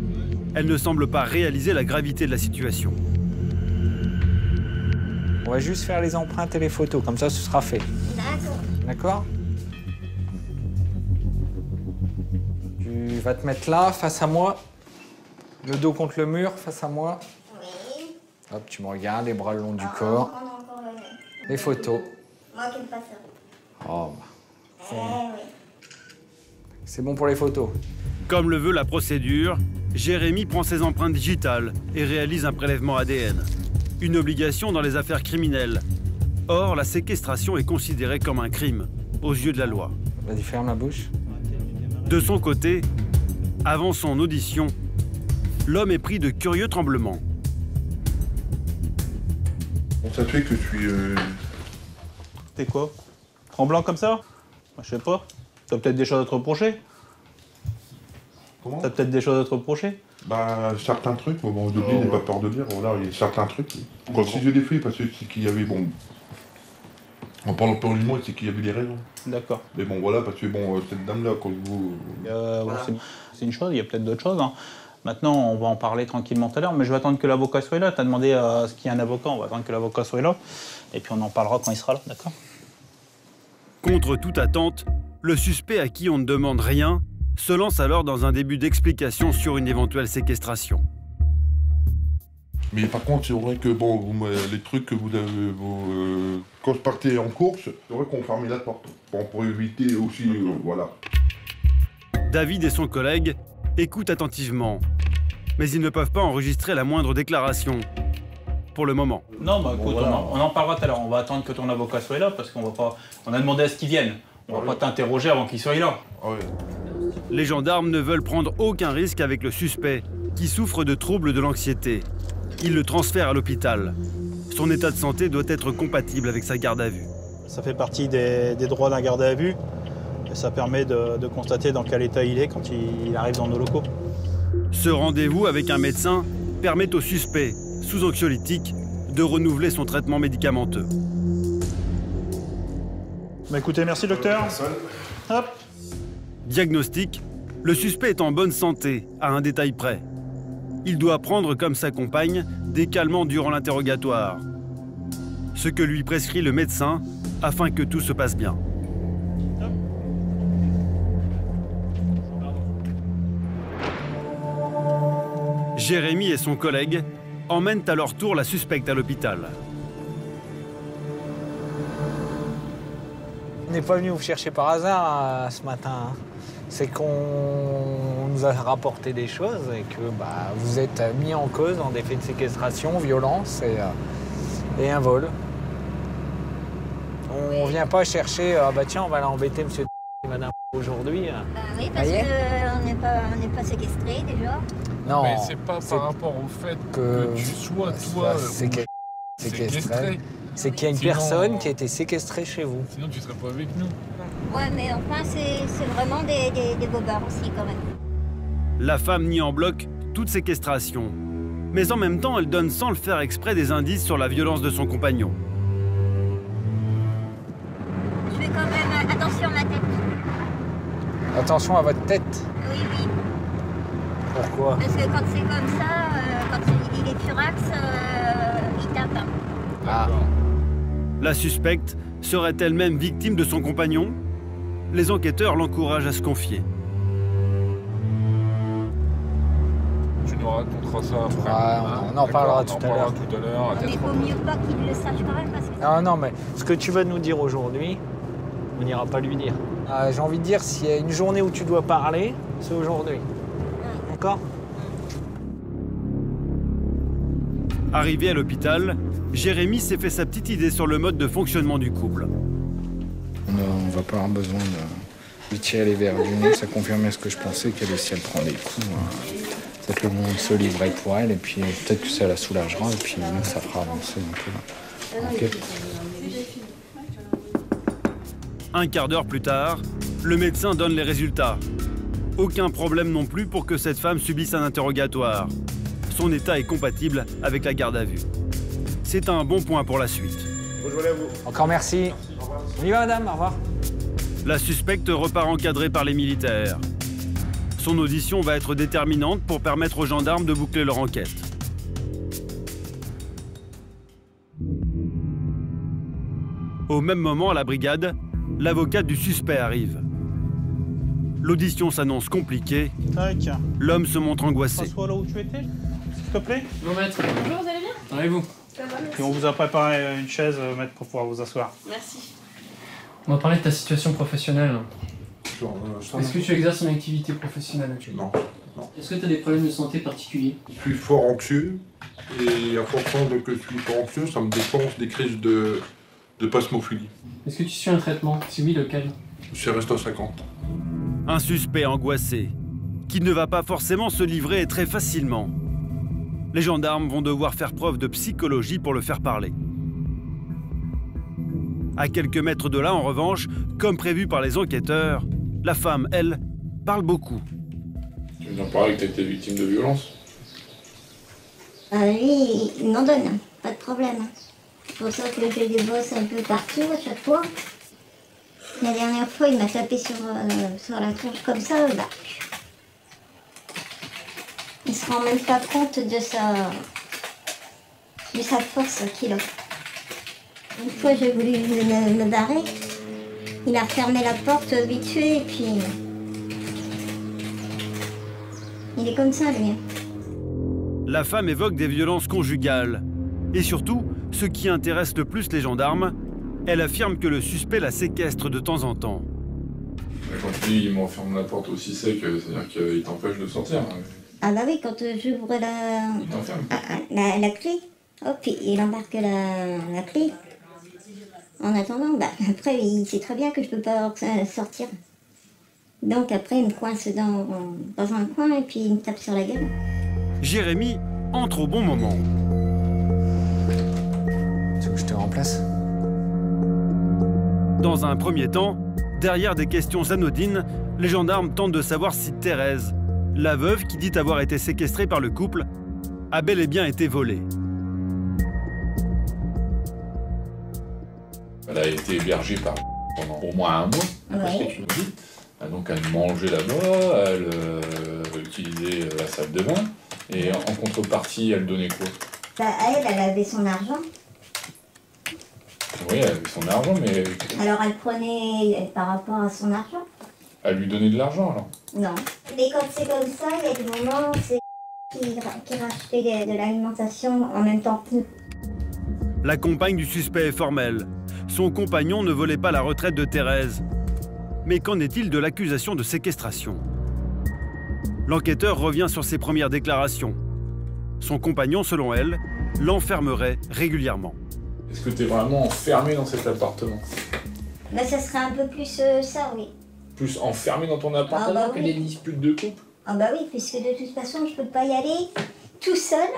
[SPEAKER 1] Elle ne semble pas réaliser la gravité de la situation.
[SPEAKER 7] On va juste faire les empreintes et les photos, comme ça ce sera fait. D'accord? Tu vas te mettre là, face à moi. Le dos contre le mur, face à moi.
[SPEAKER 6] Oui.
[SPEAKER 7] Hop, tu me regardes, les bras le long du corps. Les photos.
[SPEAKER 6] Moi qui ne pas ça.
[SPEAKER 7] Oh, bah. C'est bon pour les photos.
[SPEAKER 1] Comme le veut la procédure, Jérémy prend ses empreintes digitales et réalise un prélèvement ADN. Une obligation dans les affaires criminelles. Or, la séquestration est considérée comme un crime, aux yeux de la loi.
[SPEAKER 7] Vas-y, ferme la bouche.
[SPEAKER 1] De son côté, avant son audition, l'homme est pris de curieux tremblements.
[SPEAKER 5] On ça fait que je suis...
[SPEAKER 12] T'es quoi? Tremblant comme ça? Je sais pas. T'as peut-être des choses à te reprocher?
[SPEAKER 5] Comment?
[SPEAKER 12] T'as peut-être des choses à te reprocher?
[SPEAKER 5] Bah, certains trucs, bon, je n'ai pas peur de dire, voilà, il y a certains trucs. Quand si je l'ai fait, parce que c'est qu'il y avait, bon... En parlant poliment, c'est qu'il y avait des raisons.
[SPEAKER 12] D'accord.
[SPEAKER 5] Mais bon, voilà, parce que bon, cette dame-là, quand vous...
[SPEAKER 12] Voilà. C'est une chose, il y a peut-être d'autres choses. Hein. Maintenant, on va en parler tranquillement tout à l'heure, mais je vais attendre que l'avocat soit là. Tu as demandé à ce qu'il y ait un avocat, on va attendre que l'avocat soit là. Et puis on en parlera quand il sera là, d'accord?
[SPEAKER 1] Contre toute attente, le suspect à qui on ne demande rien se lance alors dans un début d'explication sur une éventuelle séquestration.
[SPEAKER 5] Mais par contre, c'est vrai que bon, les trucs que vous avez... quand je partais en course, c'est vrai qu'on fermait la porte. Bon, pour éviter aussi, voilà.
[SPEAKER 1] David et son collègue écoutent attentivement, mais ils ne peuvent pas enregistrer la moindre déclaration. Pour le moment.
[SPEAKER 12] Non, bah écoute, voilà. on en parlera tout à l'heure. On va attendre que ton avocat soit là, parce qu'on va pas... On a demandé à ce qu'il vienne. On va pas t'interroger avant qu'il soit là.
[SPEAKER 1] Les gendarmes ne veulent prendre aucun risque avec le suspect, qui souffre de troubles de l'anxiété. Ils le transfèrent à l'hôpital. Son état de santé doit être compatible avec sa garde à vue.
[SPEAKER 12] Ça fait partie des droits d'un garde à vue. Et ça permet de constater dans quel état il est quand il arrive dans nos locaux.
[SPEAKER 1] Ce rendez-vous avec un médecin permet au suspect, sous anxiolytique, de renouveler son traitement médicamenteux.
[SPEAKER 12] Bah écoutez, merci docteur.
[SPEAKER 1] Hop. Diagnostic, Le suspect est en bonne santé, à un détail près. Il doit prendre, comme sa compagne, des calmants durant l'interrogatoire. Ce que lui prescrit le médecin afin que tout se passe bien. Jérémy et son collègue emmènent à leur tour la suspecte à l'hôpital.
[SPEAKER 10] On n'est pas venu vous chercher par hasard ce matin. C'est qu'on nous a rapporté des choses et que vous êtes mis en cause dans des faits de séquestration, violence et un vol. On vient pas chercher, tiens, on va l'embêter monsieur et madame aujourd'hui.
[SPEAKER 9] Oui, parce qu'on n'est pas séquestrés déjà.
[SPEAKER 10] Non.
[SPEAKER 22] Mais c'est pas par rapport au fait que tu sois, toi, séquestré.
[SPEAKER 10] C'est qu'il y a une personne qui a été séquestrée chez vous.
[SPEAKER 22] Sinon, tu serais pas avec nous.
[SPEAKER 9] Ouais, mais enfin, c'est vraiment des bobards aussi, quand même.
[SPEAKER 1] La femme nie en bloc toute séquestration. Mais en même temps, elle donne sans le faire exprès des indices sur la violence de son compagnon.
[SPEAKER 9] Je fais quand même attention à ma tête.
[SPEAKER 10] Attention à votre tête?
[SPEAKER 9] Oui, oui.
[SPEAKER 10] Pourquoi?
[SPEAKER 9] Parce que quand c'est comme ça, quand il est furax, il tape.
[SPEAKER 10] Ah.
[SPEAKER 1] La suspecte serait elle-même victime de son compagnon? Les enquêteurs l'encouragent à se confier.
[SPEAKER 22] Tu nous raconteras ça après.
[SPEAKER 10] On en parlera tout à l'heure.
[SPEAKER 9] Mais il vaut mieux pas qu'il le sache quand même parce que...
[SPEAKER 10] Non, mais ce que tu vas nous dire aujourd'hui, on n'ira pas lui dire. J'ai envie de dire, s'il y a une journée où tu dois parler, c'est aujourd'hui. D'accord?
[SPEAKER 1] Arrivé à l'hôpital, Jérémy s'est fait sa petite idée sur le mode de fonctionnement du couple.
[SPEAKER 7] On va pas avoir besoin de lui tirer les verres du nez, ça confirmait ce que je pensais, qu'elle aussi elle prend des coups. Peut-être le monde se livrait pour elle et puis peut-être que ça la soulagera et puis nous ça fera avancer un peu l'enquête.
[SPEAKER 1] Un quart d'heure plus tard, le médecin donne les résultats. Aucun problème non plus pour que cette femme subisse un interrogatoire. Son état est compatible avec la garde à vue. C'est un bon point pour la suite.
[SPEAKER 10] Bonjour à vous. Encore merci. On y va, madame, au revoir.
[SPEAKER 1] La suspecte repart encadrée par les militaires. Son audition va être déterminante pour permettre aux gendarmes de boucler leur enquête. Au même moment, à la brigade, l'avocate du suspect arrive. L'audition s'annonce compliquée. L'homme se montre angoissé.
[SPEAKER 12] Passe-toi là où tu étais, s'il te plaît.
[SPEAKER 21] Bon, maître.
[SPEAKER 23] Bonjour, vous allez bien?
[SPEAKER 21] Ça va et vous?
[SPEAKER 23] Ça va, merci.
[SPEAKER 12] Et on vous a préparé une chaise, maître, pour pouvoir vous asseoir.
[SPEAKER 23] Merci.
[SPEAKER 21] On va parler de ta situation professionnelle. Est-ce que tu exerces une activité professionnelle actuellement?
[SPEAKER 5] Non.
[SPEAKER 21] Est-ce que tu as des problèmes de santé particuliers?
[SPEAKER 5] Je suis fort anxieux, et à force que je suis fort anxieux, ça me déclenche des crises de pasmophilie.
[SPEAKER 21] Est-ce que tu suis un traitement? Si oui, lequel?
[SPEAKER 5] C'est Resto 50.
[SPEAKER 1] Un suspect angoissé, qui ne va pas forcément se livrer très facilement. Les gendarmes vont devoir faire preuve de psychologie pour le faire parler. À quelques mètres de là, en revanche, comme prévu par les enquêteurs, la femme, elle, parle beaucoup.
[SPEAKER 5] Tu viens parler que tu as été victime de violence?
[SPEAKER 9] Lui, il m'en donne, pas de problème. C'est pour ça que j'ai des bosses un peu partout à chaque fois. La dernière fois, il m'a tapé sur la tronche comme ça, il se rend même pas compte de sa force qu'il a. Une fois, j'ai voulu me barrer. Il a refermé la porte vite fait et puis... Il est comme ça, lui.
[SPEAKER 1] La femme évoque des violences conjugales. Et surtout, ce qui intéresse le plus les gendarmes, elle affirme que le suspect la séquestre de temps en temps.
[SPEAKER 5] Quand tu dis qu'il m'enferme la porte aussi sec, c'est-à-dire qu'il t'empêche de sortir.
[SPEAKER 9] Ah bah oui, quand j'ouvre la clé, hop, il embarque la clé. En attendant, après, il sait très bien que je peux pas sortir. Donc après, il me coince dans un coin et puis il me tape sur la gueule.
[SPEAKER 1] Jérémy entre au bon moment.
[SPEAKER 7] Tu veux que je te remplace?
[SPEAKER 1] Dans un premier temps, derrière des questions anodines, les gendarmes tentent de savoir si Thérèse, la veuve qui dit avoir été séquestrée par le couple, a bel et bien été volée.
[SPEAKER 5] Elle a été hébergée pendant au moins un mois,
[SPEAKER 9] Ouais.
[SPEAKER 5] ce que tu me dis.
[SPEAKER 8] Donc elle mangeait là-bas, elle utilisait la salle de bain, et en contrepartie, elle donnait quoi?
[SPEAKER 9] Bah, elle avait son argent.
[SPEAKER 8] Oui, elle avait son argent, mais
[SPEAKER 9] Alors elle prenait par rapport à son argent.
[SPEAKER 8] elle lui donnait de l'argent alors?
[SPEAKER 9] Non. Mais quand c'est comme ça, il y a des moments où c'est qui rachetait de l'alimentation en même temps que nous.
[SPEAKER 1] La compagne du suspect est formelle. Son compagnon ne volait pas la retraite de Thérèse. Mais qu'en est-il de l'accusation de séquestration? L'enquêteur revient sur ses premières déclarations. Son compagnon, selon elle, l'enfermerait régulièrement.
[SPEAKER 8] Est-ce que tu es vraiment enfermé dans cet appartement?
[SPEAKER 9] Bah, ça serait un peu plus ça, oui.
[SPEAKER 8] Plus enfermé dans ton appartement
[SPEAKER 9] bah
[SPEAKER 8] que
[SPEAKER 9] oui.
[SPEAKER 8] des disputes de couple?
[SPEAKER 9] Ah bah oui, puisque de toute façon, je peux pas y aller tout seul.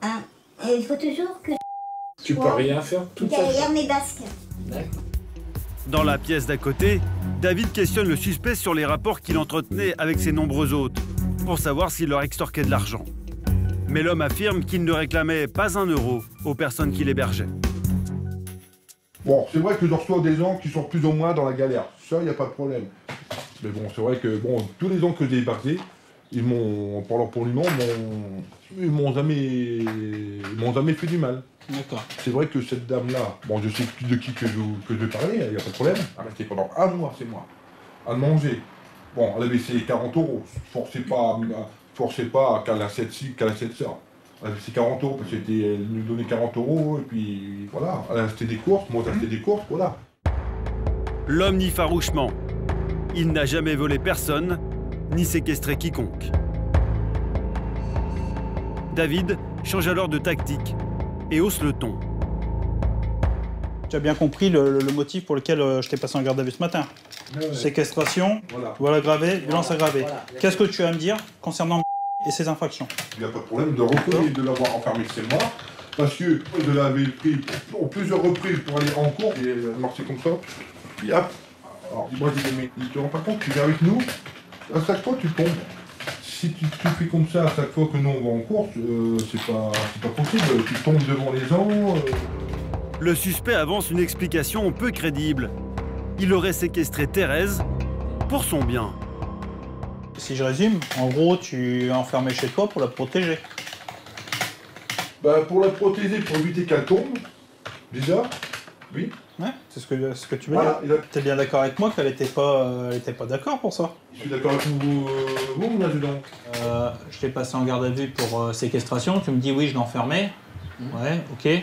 [SPEAKER 9] Hein. Et il faut toujours que
[SPEAKER 8] Tu peux rien faire toute seule?
[SPEAKER 9] derrière mes basques.
[SPEAKER 1] Dans la pièce d'à côté, David questionne le suspect sur les rapports qu'il entretenait avec ses nombreux hôtes, pour savoir s'il leur extorquait de l'argent. Mais l'homme affirme qu'il ne réclamait pas un euro aux personnes qui l'hébergeaient.
[SPEAKER 5] Bon, c'est vrai que je reçois des gens qui sont plus ou moins dans la galère. Ça, il n'y a pas de problème. Mais bon, c'est vrai que tous les gens que j'ai hébergés, ils m'ont, poliment, ils m'ont jamais fait du mal.
[SPEAKER 12] D'accord.
[SPEAKER 5] C'est vrai que cette dame-là, bon, je sais de qui que je vais parler, il n'y a pas de problème. Elle restait pendant un mois, c'est moi, à manger. Bon, elle avait ses 40 euros. Forcez pas qu'elle a cette sœur. Elle avait ses 40 euros, parce qu'elle nous donnait 40 euros, et puis voilà. Elle a acheté des courses, moi j'ai acheté des courses, voilà.
[SPEAKER 1] L'homme nie farouchement. Il n'a jamais volé personne, ni séquestré quiconque. David change alors de tactique et hausse le ton.
[SPEAKER 12] Tu as bien compris le motif pour lequel je t'ai passé en garde à vue ce matin.
[SPEAKER 5] Ouais.
[SPEAKER 12] Séquestration,
[SPEAKER 5] Voilà.
[SPEAKER 12] vol aggravé, violence aggravée.
[SPEAKER 5] Voilà.
[SPEAKER 12] Qu'est-ce que tu as à me dire concernant et ses infractions?
[SPEAKER 5] Il n'y a pas de problème de reconnaître de l'avoir enfermé chez moi, parce que je l'avais pris pour plusieurs reprises pour aller en cours, et elle marchait comme ça. Puis hop. Alors moi j'ai dit, mais tu te rends pas compte, tu viens avec nous, à chaque fois tu tombes. Si tu fais comme ça à chaque fois que nous on va en course, c'est pas possible, tu tombes devant les gens.
[SPEAKER 1] Le suspect avance une explication peu crédible. Il aurait séquestré Thérèse pour son bien.
[SPEAKER 12] Si je résume, en gros, tu es enfermé chez toi pour la protéger.
[SPEAKER 5] Bah pour la protéger, pour éviter qu'elle tombe, déjà, oui.
[SPEAKER 12] Ouais, c'est ce que tu veux
[SPEAKER 5] Voilà,
[SPEAKER 12] dire. T'es bien d'accord avec moi qu'elle était pas d'accord pour ça?
[SPEAKER 5] Je suis d'accord avec vous, mon adjudant.
[SPEAKER 12] Je t'ai passé en garde à vue pour séquestration, tu me dis oui, je l'ai enfermé. Ouais, ok.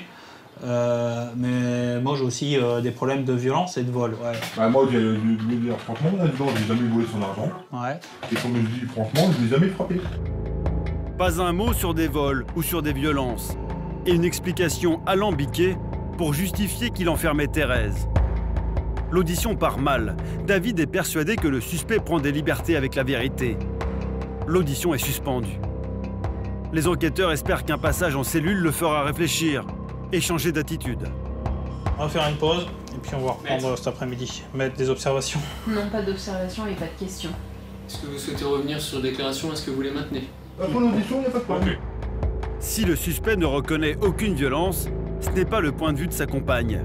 [SPEAKER 12] Mais moi j'ai aussi des problèmes de violence et de vol. Ouais.
[SPEAKER 5] Bah moi je vais dire franchement, mon adjudant, j'ai jamais volé son argent.
[SPEAKER 12] Ouais.
[SPEAKER 5] Et comme je dis franchement, je l'ai jamais frappé.
[SPEAKER 1] Pas un mot sur des vols ou sur des violences. Et une explication alambiquée pour justifier qu'il enfermait Thérèse. L'audition part mal. David est persuadé que le suspect prend des libertés avec la vérité. L'audition est suspendue. Les enquêteurs espèrent qu'un passage en cellule le fera réfléchir et changer d'attitude.
[SPEAKER 12] On va faire une pause et puis on va reprendre cet après-midi. Mettre des observations.
[SPEAKER 11] Non, pas d'observation et pas de questions.
[SPEAKER 21] Est-ce que vous souhaitez revenir sur déclaration? Est-ce que vous les maintenez?
[SPEAKER 5] Pour l'audition, il n'y a pas de problème.
[SPEAKER 1] Si le suspect ne reconnaît aucune violence, ce n'est pas le point de vue de sa compagne.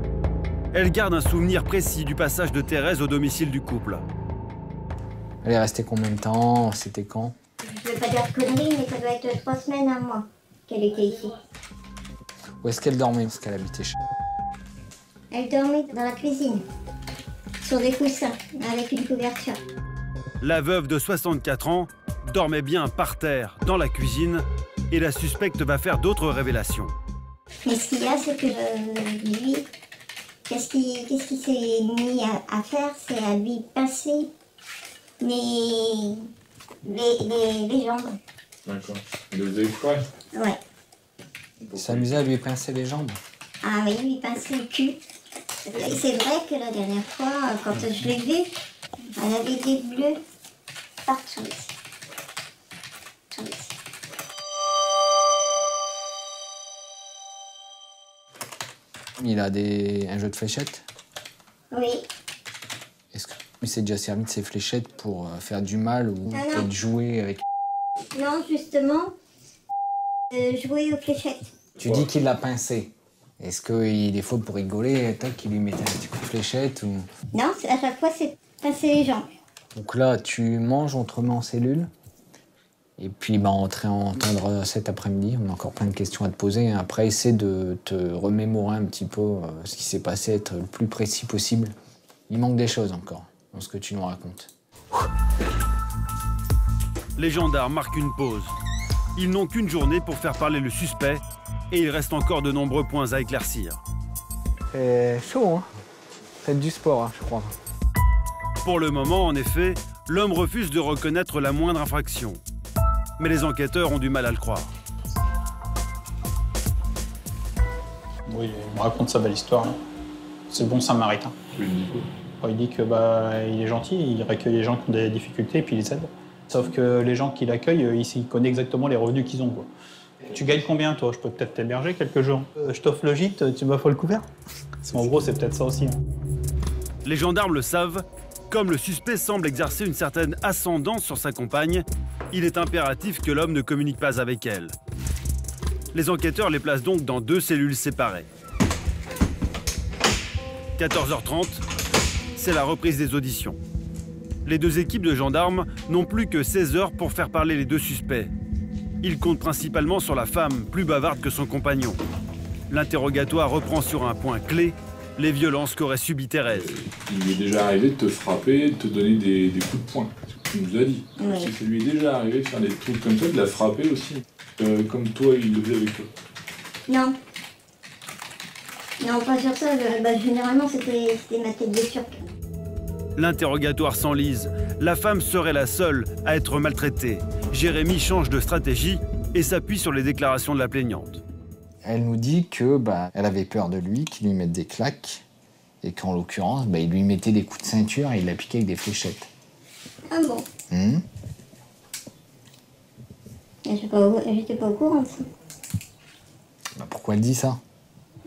[SPEAKER 1] Elle garde un souvenir précis du passage de Thérèse au domicile du couple.
[SPEAKER 7] Elle est restée combien de temps? C'était quand?
[SPEAKER 9] Je ne veux pas dire de conneries, mais ça doit être 3 semaines, un mois qu'elle était ici.
[SPEAKER 7] Où est-ce qu'elle dormait? Parce qu'elle habitait chez
[SPEAKER 9] Elle dormait dans la cuisine, sur des coussins, avec une couverture.
[SPEAKER 1] La veuve de 64 ans dormait bien par terre dans la cuisine et la suspecte va faire d'autres révélations.
[SPEAKER 9] Mais ce qu'il y a, c'est que lui, qu'est-ce qu'il s'est mis à faire, c'est à lui pincer les jambes.
[SPEAKER 8] D'accord. Il le faisait exprès?
[SPEAKER 9] Ouais.
[SPEAKER 7] Il s'amusait à lui pincer les jambes.
[SPEAKER 9] Ah oui, lui pincer le cul. Et c'est vrai que la dernière fois, quand je l'ai vue, elle avait des bleus partout ici. Partout ici.
[SPEAKER 7] Il a un jeu de fléchettes?
[SPEAKER 9] Oui.
[SPEAKER 7] Est-ce qu'il s'est déjà servi de ces fléchettes pour faire du mal ou
[SPEAKER 9] Ah non.
[SPEAKER 7] peut-être jouer avec...
[SPEAKER 9] Non, justement, jouer aux fléchettes.
[SPEAKER 7] Tu dis qu'il l'a pincé. Est-ce qu'il est faux pour rigoler, toi, qu'il lui mettait un petit coup de fléchette ou...
[SPEAKER 9] Non, à chaque fois, passer les gens.
[SPEAKER 7] Donc là, tu manges, on te remet en cellule. Et puis, on va entendre cet après-midi. On a encore plein de questions à te poser. Après, essaie de te remémorer un petit peu ce qui s'est passé, être le plus précis possible. Il manque des choses encore dans ce que tu nous racontes.
[SPEAKER 1] Les gendarmes marquent une pause. Ils n'ont qu'une journée pour faire parler le suspect et il reste encore de nombreux points à éclaircir.
[SPEAKER 10] C'est chaud, hein. Faites du sport, hein, je crois.
[SPEAKER 1] Pour le moment, en effet, l'homme refuse de reconnaître la moindre infraction. Mais les enquêteurs ont du mal à le croire.
[SPEAKER 15] Oui, il me raconte sa belle histoire. C'est le bon samaritain. Il dit que il est gentil, il recueille les gens qui ont des difficultés et puis il les aide. Sauf que les gens qui l'accueillent, il connaît exactement les revenus qu'ils ont, quoi. Tu gagnes combien, toi? Je peux peut-être t'héberger quelques jours. Je t'offre le gîte, tu m'offres le couvert. En gros, c'est peut-être ça aussi. Hein.
[SPEAKER 1] Les gendarmes le savent. Comme le suspect semble exercer une certaine ascendance sur sa compagne, il est impératif que l'homme ne communique pas avec elle. Les enquêteurs les placent donc dans 2 cellules séparées. 14h30, c'est la reprise des auditions. Les 2 équipes de gendarmes n'ont plus que 16 heures pour faire parler les 2 suspects. Ils comptent principalement sur la femme, plus bavarde que son compagnon. L'interrogatoire reprend sur un point clé, les violences qu'aurait subies Thérèse.
[SPEAKER 8] Il lui est déjà arrivé de te frapper, de te donner des coups de poing. Tu nous as dit.
[SPEAKER 9] Oui.
[SPEAKER 8] Si ça lui est déjà arrivé de faire des trucs comme ça, de la frapper aussi. Comme toi, il le faisait avec toi.
[SPEAKER 9] Non. Non, pas sur ça. Généralement, c'était ma tête de turc.
[SPEAKER 1] L'interrogatoire s'enlise. La femme serait la seule à être maltraitée. Jérémy change de stratégie et s'appuie sur les déclarations de la plaignante.
[SPEAKER 7] Elle nous dit que elle avait peur de lui, qu'il lui mette des claques, et qu'en l'occurrence, il lui mettait des coups de ceinture et il la piquait avec des fléchettes.
[SPEAKER 9] Ah bon? J'étais pas au courant de ça.
[SPEAKER 7] Pourquoi elle dit ça?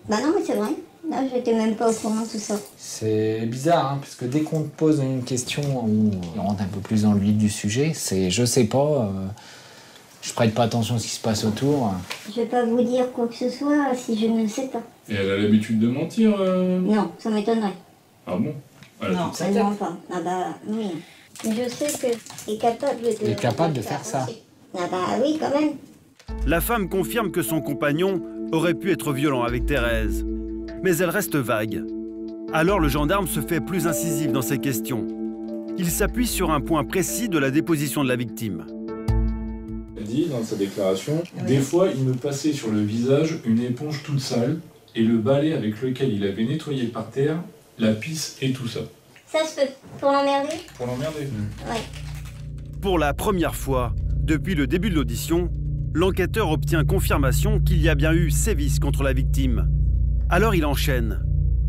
[SPEAKER 9] Non, mais c'est vrai. Là, j'étais même pas au courant de tout ça.
[SPEAKER 7] C'est bizarre, hein, parce que dès qu'on te pose une question où on rentre un peu plus dans le vif du sujet, c'est je sais pas, je prête pas attention à ce qui se passe autour.
[SPEAKER 9] Je vais pas vous dire quoi que ce soit si je ne le sais pas.
[SPEAKER 8] Et elle a l'habitude de mentir
[SPEAKER 9] Non, ça m'étonnerait.
[SPEAKER 8] Ah bon?
[SPEAKER 9] Non, elle ne ment pas. Oui. Je sais qu'elle est capable de...
[SPEAKER 7] Elle est capable de faire ça.
[SPEAKER 9] Oui, quand même.
[SPEAKER 1] La femme confirme que son compagnon aurait pu être violent avec Thérèse. Mais elle reste vague. Alors le gendarme se fait plus incisif dans ses questions. Il s'appuie sur un point précis de la déposition de la victime.
[SPEAKER 8] Elle dit dans sa déclaration, des fois il me passait sur le visage une éponge toute sale et le balai avec lequel il avait nettoyé par terre, la pisse et tout ça.
[SPEAKER 9] Ça se peut. Pour l'emmerder?
[SPEAKER 8] Pour l'emmerder.
[SPEAKER 9] Ouais.
[SPEAKER 1] Pour la première fois, depuis le début de l'audition, l'enquêteur obtient confirmation qu'il y a bien eu sévices contre la victime. Alors il enchaîne.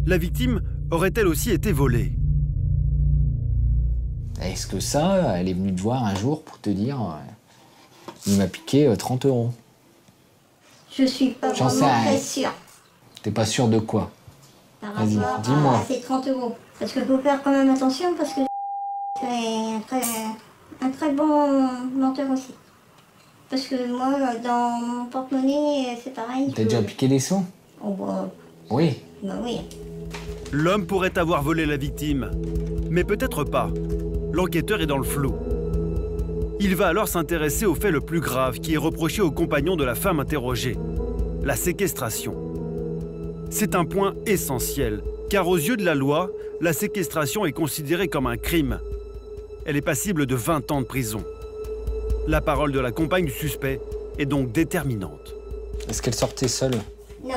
[SPEAKER 1] La victime aurait-elle aussi été volée?
[SPEAKER 7] Est-ce que ça, elle est venue te voir un jour pour te dire il m'a piqué 30 €?
[SPEAKER 9] Je suis pas vraiment très sûre.
[SPEAKER 7] T'es pas sûre de quoi? Vas-y, dis-moi.
[SPEAKER 9] C'est 30 €. Parce qu'il faut faire quand même attention parce que c'est un très bon menteur aussi. Parce que moi, dans mon porte-monnaie, c'est pareil.
[SPEAKER 7] T'as déjà piqué des sous? Oui.
[SPEAKER 9] Oui.
[SPEAKER 1] L'homme pourrait avoir volé la victime, mais peut-être pas. L'enquêteur est dans le flou. Il va alors s'intéresser au fait le plus grave qui est reproché au compagnon de la femme interrogée, la séquestration. C'est un point essentiel, car aux yeux de la loi, la séquestration est considérée comme un crime. Elle est passible de 20 ans de prison. La parole de la compagne du suspect est donc déterminante.
[SPEAKER 7] Est-ce qu'elle sortait seule?
[SPEAKER 9] Non.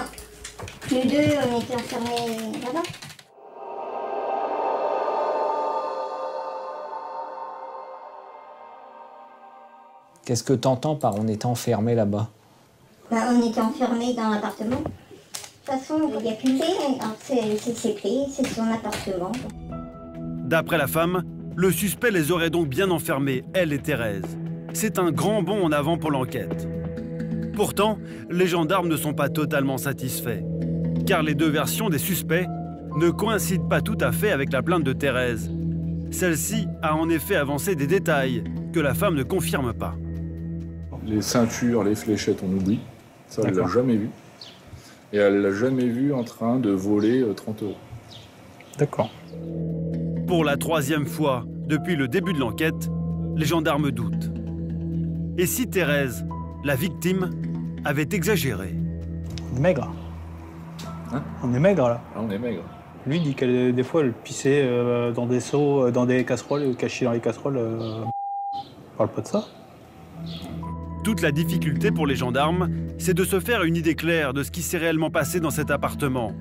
[SPEAKER 9] Nous deux, on était enfermés là-bas.
[SPEAKER 7] Qu'est-ce que t'entends par on était enfermés là-bas?
[SPEAKER 9] On était enfermés dans l'appartement. De toute façon, il n'y a plus de clé. C'est ses clés, c'est son appartement.
[SPEAKER 1] D'après la femme, le suspect les aurait donc bien enfermés, elle et Thérèse. C'est un grand bond en avant pour l'enquête. Pourtant, les gendarmes ne sont pas totalement satisfaits, car les 2 versions des suspects ne coïncident pas tout à fait avec la plainte de Thérèse. Celle-ci a en effet avancé des détails que la femme ne confirme pas.
[SPEAKER 8] Les ceintures, les fléchettes, on oublie. Ça, elle l'a jamais vu. Et elle l'a jamais vu en train de voler 30 €.
[SPEAKER 15] D'accord.
[SPEAKER 1] Pour la 3e fois depuis le début de l'enquête, les gendarmes doutent. Et si Thérèse, la victime, avait exagéré?
[SPEAKER 12] On est maigre. Hein? On est maigre là.
[SPEAKER 8] Ah, on est maigre.
[SPEAKER 12] Lui dit que des fois elle pissait dans des seaux, dans des casseroles, ou cachée dans les casseroles. On parle pas de ça.
[SPEAKER 1] Toute la difficulté pour les gendarmes, c'est de se faire une idée claire de ce qui s'est réellement passé dans cet appartement.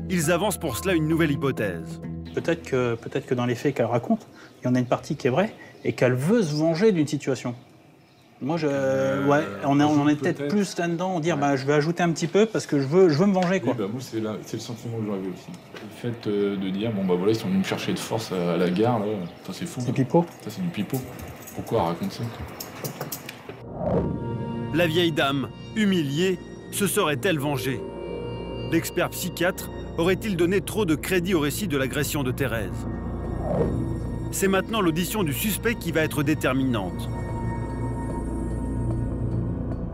[SPEAKER 1] Ils avancent pour cela une nouvelle hypothèse.
[SPEAKER 12] Peut-être que dans les faits qu'elle raconte, il y en a une partie qui est vraie et qu'elle veut se venger d'une situation. Moi, ouais, on en est peut-être plus là-dedans, dire bah, je vais ajouter un petit peu parce que je veux me venger. Quoi.
[SPEAKER 8] Oui, bah, moi, c'est le sentiment que j'aurais aussi. Le fait de dire, bon bah voilà, ils sont venus me chercher de force à la gare, là, ça c'est fou.
[SPEAKER 12] C'est pipeau.
[SPEAKER 8] Ça c'est du pipeau. Pourquoi elle raconte ça?
[SPEAKER 1] La vieille dame, humiliée, se serait-elle vengée? L'expert psychiatre aurait-il donné trop de crédit au récit de l'agression de Thérèse? C'est maintenant l'audition du suspect qui va être déterminante.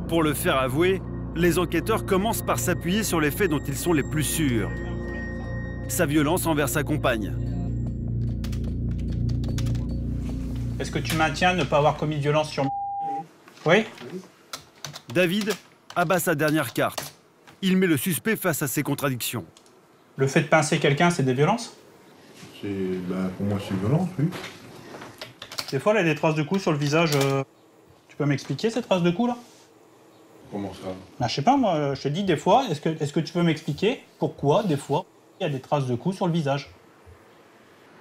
[SPEAKER 1] Pour le faire avouer, les enquêteurs commencent par s'appuyer sur les faits dont ils sont les plus sûrs. Sa violence envers sa compagne.
[SPEAKER 12] Est-ce que tu maintiens ne pas avoir commis de violence sur... Oui?
[SPEAKER 1] David abat sa dernière carte. Il met le suspect face à ses contradictions.
[SPEAKER 12] Le fait de pincer quelqu'un, c'est des violences?
[SPEAKER 5] Pour moi, c'est violence, oui.
[SPEAKER 12] Des fois, il y a des traces de coups sur le visage. Tu peux m'expliquer ces traces de coups, là?
[SPEAKER 5] Comment ça?
[SPEAKER 12] Ben, je sais pas, moi, je te dis des fois, est-ce que tu peux m'expliquer pourquoi, des fois, il y a des traces de coups sur le visage?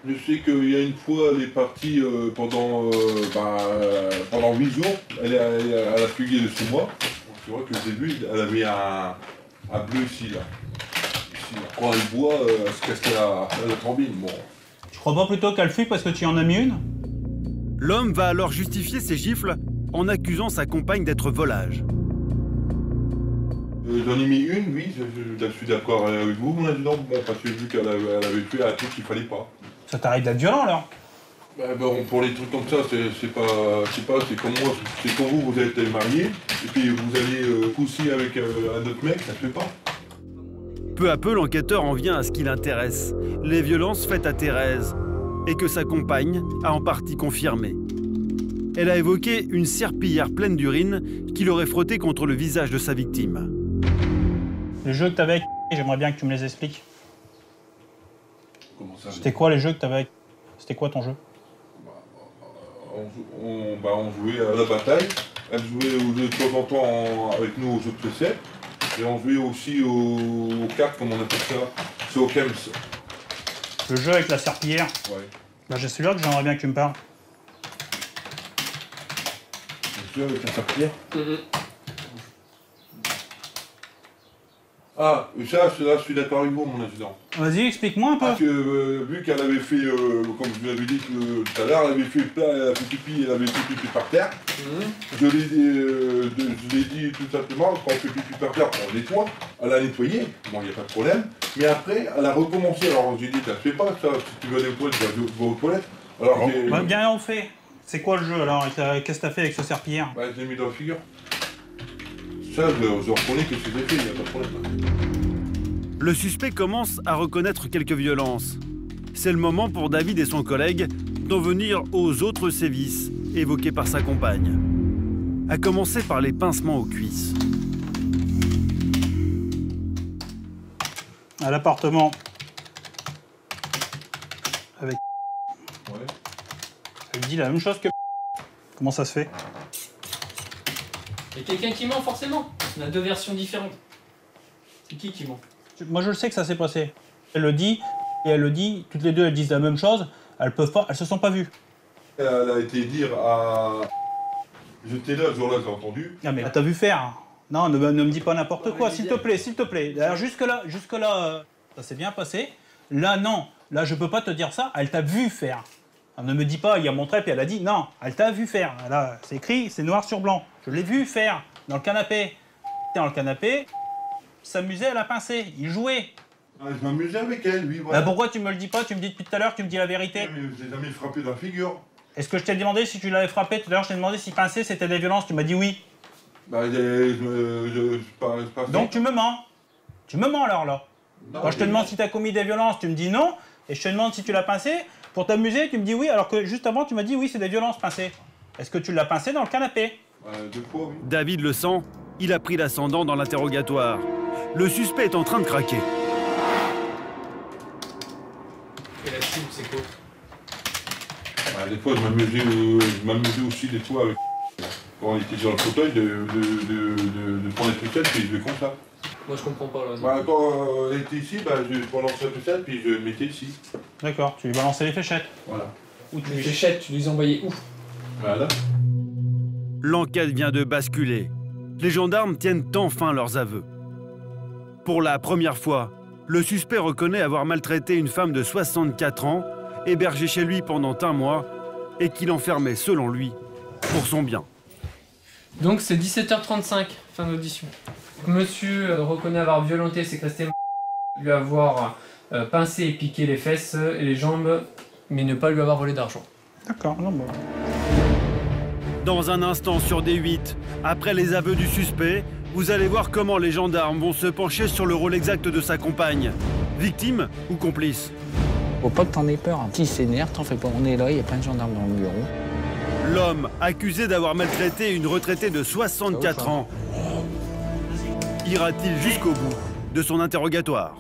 [SPEAKER 5] Je sais qu'il y a une fois, elle est partie pendant 8 jours, elle a fugué de sous moi. Tu vois que au début, elle avait un bleu ici, là. Ici, là. Quand elle boit, elle se casse la trombine. Bon.
[SPEAKER 12] Tu crois pas plutôt qu'elle fuit parce que tu en as mis une?
[SPEAKER 1] L'homme va alors justifier ses gifles en accusant sa compagne d'être volage.
[SPEAKER 5] J'en ai mis une, oui, je suis d'accord avec vous, mon adjudant, parce que vu qu'elle avait fait un truc qu'il fallait pas.
[SPEAKER 12] Ça t'arrive d'être violent, alors?
[SPEAKER 5] Pour les trucs comme ça, c'est comme moi, c'est comme vous êtes mariés, et puis vous allez coucher avec un autre mec, ça se fait pas.
[SPEAKER 1] Peu à peu, l'enquêteur en vient à ce qui l'intéresse, les violences faites à Thérèse, et que sa compagne a en partie confirmé. Elle a évoqué une serpillière pleine d'urine qu'il aurait frottée contre le visage de sa victime.
[SPEAKER 12] Les jeux que t'avais avec... j'aimerais bien que tu me les expliques.
[SPEAKER 5] Comment ça?
[SPEAKER 12] C'était quoi les jeux que t'avais avec... C'était quoi ton jeu?
[SPEAKER 5] On jouait à la bataille, elle jouait de temps en temps avec nous aux jeux de PC, et on jouait aussi aux cartes, comme on appelle ça, c'est au Kems.
[SPEAKER 12] Le jeu avec la serpillière?
[SPEAKER 5] Ouais.
[SPEAKER 12] Bah, j'ai celui-là que j'aimerais bien que tu me parles.
[SPEAKER 5] Le jeu avec la serpillière? Ah, ça, je suis d'accord avec vous, mon adjudant.
[SPEAKER 12] Vas-y, explique-moi un peu.
[SPEAKER 5] Parce que vu qu'elle avait fait, comme je vous l'avais dit tout à l'heure, elle avait fait pipi, elle avait fait pipi par terre. Je l'ai dit tout simplement, quand on fait pipi par terre, on nettoie. Elle a nettoyé, bon, il n'y a pas de problème. Mais après, elle a recommencé. Alors j'ai dit, ça se fait pas, ça, si tu veux aller aux toilettes, tu vas aux toilettes. Alors,
[SPEAKER 12] bien on fait. C'est quoi le jeu alors? Qu'est-ce que t'as fait avec ce serpillière?
[SPEAKER 5] Je l'ai mis dans la figure. Ça, je reconnais que c'est des faits, il n'y a pas de problème.
[SPEAKER 1] Le suspect commence à reconnaître quelques violences. C'est le moment pour David et son collègue d'en venir aux autres sévices évoqués par sa compagne. À commencer par les pincements aux cuisses.
[SPEAKER 12] À l'appartement. Avec...
[SPEAKER 5] Ouais.
[SPEAKER 12] Ça lui dit la même chose que... Comment ça se fait?
[SPEAKER 21] Il y a quelqu'un qui ment, forcément. On a deux versions différentes. C'est qui ment?
[SPEAKER 12] Moi, je le sais que ça s'est passé. Elle le dit, et elle le dit, toutes les deux, elles disent la même chose, elles se sont pas vues.
[SPEAKER 5] Elle a été dire à... J'étais là, ce jour-là, j'ai entendu.
[SPEAKER 12] Ah mais t'as vu faire? Non, ne me dis pas n'importe quoi, s'il te plaît, s'il te plaît. D'ailleurs, jusque-là, ça s'est bien passé. Là, non. Là, je peux pas te dire ça, elle t'a vu faire. Alors, ne me dis pas, il y a mon trait, puis elle a dit, non, elle t'a vu faire. Là, c'est écrit, c'est noir sur blanc. Je l'ai vu faire, dans le canapé. Dans le canapé, s'amusait à la pincer, il jouait.
[SPEAKER 5] Ah, je m'amusais avec elle, oui, voilà.
[SPEAKER 12] Bah pourquoi tu me le dis pas? Tu me dis depuis tout à l'heure, tu me dis la vérité.
[SPEAKER 5] Mais je l'ai jamais frappé dans la figure.
[SPEAKER 12] Est-ce que je t'ai demandé si tu l'avais frappé? Tout à l'heure, je t'ai demandé si pincer c'était des violences, tu m'as dit oui.
[SPEAKER 5] Bah,
[SPEAKER 12] Donc tu me mens. Tu me mens alors là. Quand je te demande si tu as commis des violences, tu me dis non. Et je te demande si tu l'as pincé. Pour t'amuser, tu me dis oui, alors que juste avant, tu m'as dit oui, c'est des violences pincées. Est-ce que tu l'as pincé dans le canapé?
[SPEAKER 5] 2 fois, oui.
[SPEAKER 1] David le sent, il a pris l'ascendant dans l'interrogatoire. Le suspect est en train de craquer.
[SPEAKER 21] Et la cible, c'est quoi?
[SPEAKER 5] Des fois, je m'amusais aussi des fois avec... Quand on était sur le fauteuil, de prendre les fléchettes et je les comme ça.
[SPEAKER 21] Moi, je comprends pas, là.
[SPEAKER 5] Quand on était ici, je prenais la fléchette puis je mettais ici.
[SPEAKER 12] D'accord, tu lui balançais les fléchettes.
[SPEAKER 5] Voilà.
[SPEAKER 21] Les fléchettes, tu les envoyais où?
[SPEAKER 5] Voilà.
[SPEAKER 1] L'enquête vient de basculer. Les gendarmes tiennent enfin leurs aveux. Pour la première fois, le suspect reconnaît avoir maltraité une femme de 64 ans, hébergée chez lui pendant 1 mois, et qu'il enfermait, selon lui, pour son bien.
[SPEAKER 21] Donc c'est 17h35, fin d'audition. Monsieur reconnaît avoir violenté et séquestré, lui avoir pincé et piqué les fesses et les jambes, mais ne pas lui avoir volé d'argent.
[SPEAKER 12] D'accord, non, bon.
[SPEAKER 1] Dans un instant sur D8, après les aveux du suspect, vous allez voir comment les gendarmes vont se pencher sur le rôle exact de sa compagne. Victime ou complice?
[SPEAKER 7] Faut pas que t'en aies peur. Si s'énerve, t'en fais pas. On est là, il y a plein de gendarmes dans le bureau.
[SPEAKER 1] L'homme accusé d'avoir maltraité une retraitée de 64 ans ira-t-il jusqu'au bout de son interrogatoire?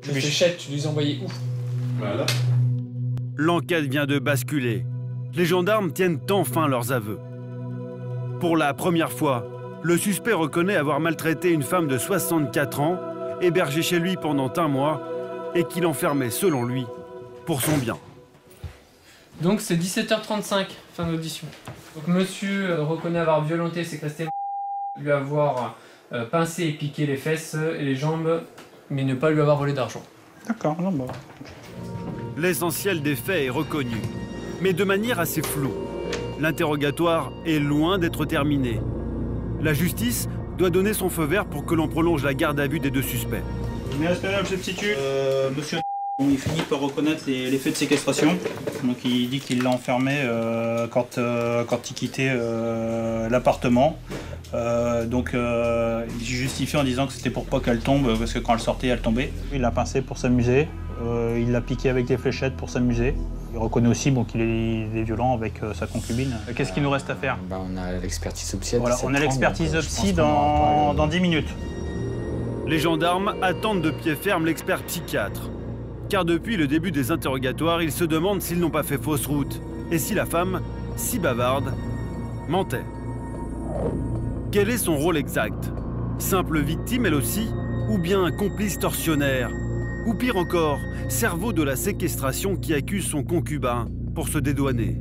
[SPEAKER 21] Les fléchettes, tu les envoyais où?
[SPEAKER 5] Voilà.
[SPEAKER 1] L'enquête vient de basculer. Les gendarmes tiennent enfin leurs aveux. Pour la première fois, le suspect reconnaît avoir maltraité une femme de 64 ans, hébergée chez lui pendant 1 mois, et qu'il enfermait, selon lui, pour son bien.
[SPEAKER 21] Donc c'est 17h35, fin d'audition. Donc monsieur reconnaît avoir violenté et séquestré, lui avoir pincé et piqué les fesses et les jambes, mais ne pas lui avoir volé d'argent.
[SPEAKER 12] D'accord, non, bon.
[SPEAKER 1] L'essentiel des faits est reconnu, mais de manière assez floue. L'interrogatoire est loin d'être terminé. La justice doit donner son feu vert pour que l'on prolonge la garde à vue des 2 suspects.
[SPEAKER 12] Mais à ce cas-là, je substitue. Monsieur, il finit par reconnaître les faits de séquestration. Donc il dit qu'il l'a enfermé quand il quittait l'appartement. Il justifie en disant que c'était pour pas qu'elle tombe, parce que quand elle sortait, elle tombait. Il l'a pincé pour s'amuser. Il l'a piqué avec des fléchettes pour s'amuser. Il reconnaît aussi qu'il est violent avec sa concubine. Qu'est-ce qu'il nous reste à faire?
[SPEAKER 7] On a l'expertise psy.
[SPEAKER 12] Voilà, on a l'expertise psy dans 10 minutes.
[SPEAKER 1] Les gendarmes attendent de pied ferme l'expert psychiatre. Car depuis le début des interrogatoires, ils se demandent s'ils n'ont pas fait fausse route. Et si la femme, si bavarde, mentait. Quel est son rôle exact? Simple victime elle aussi? Ou bien complice tortionnaire? Ou pire encore, cerveau de la séquestration qui accuse son concubin pour se dédouaner?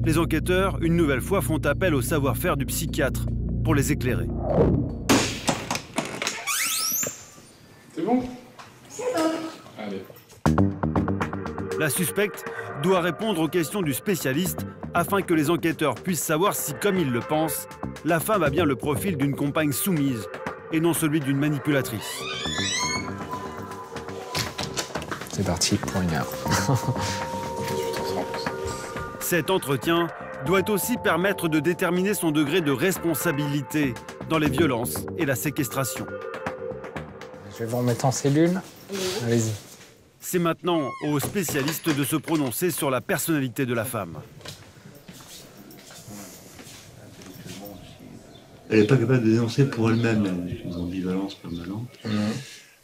[SPEAKER 1] Les enquêteurs, une nouvelle fois, font appel au savoir-faire du psychiatre pour les éclairer.
[SPEAKER 22] C'est bon?
[SPEAKER 6] C'est bon.
[SPEAKER 22] Allez.
[SPEAKER 1] La suspecte doit répondre aux questions du spécialiste afin que les enquêteurs puissent savoir si, comme ils le pensent, la femme a bien le profil d'une compagne soumise et non celui d'une manipulatrice.
[SPEAKER 7] C'est parti pour 1 heure.
[SPEAKER 1] Cet entretien doit aussi permettre de déterminer son degré de responsabilité dans les violences et la séquestration.
[SPEAKER 7] Je vais vous remettre en cellule. Allez-y.
[SPEAKER 1] C'est maintenant aux spécialistes de se prononcer sur la personnalité de la femme.
[SPEAKER 2] Elle n'est pas capable de dénoncer pour elle-même, une ambivalence permanente.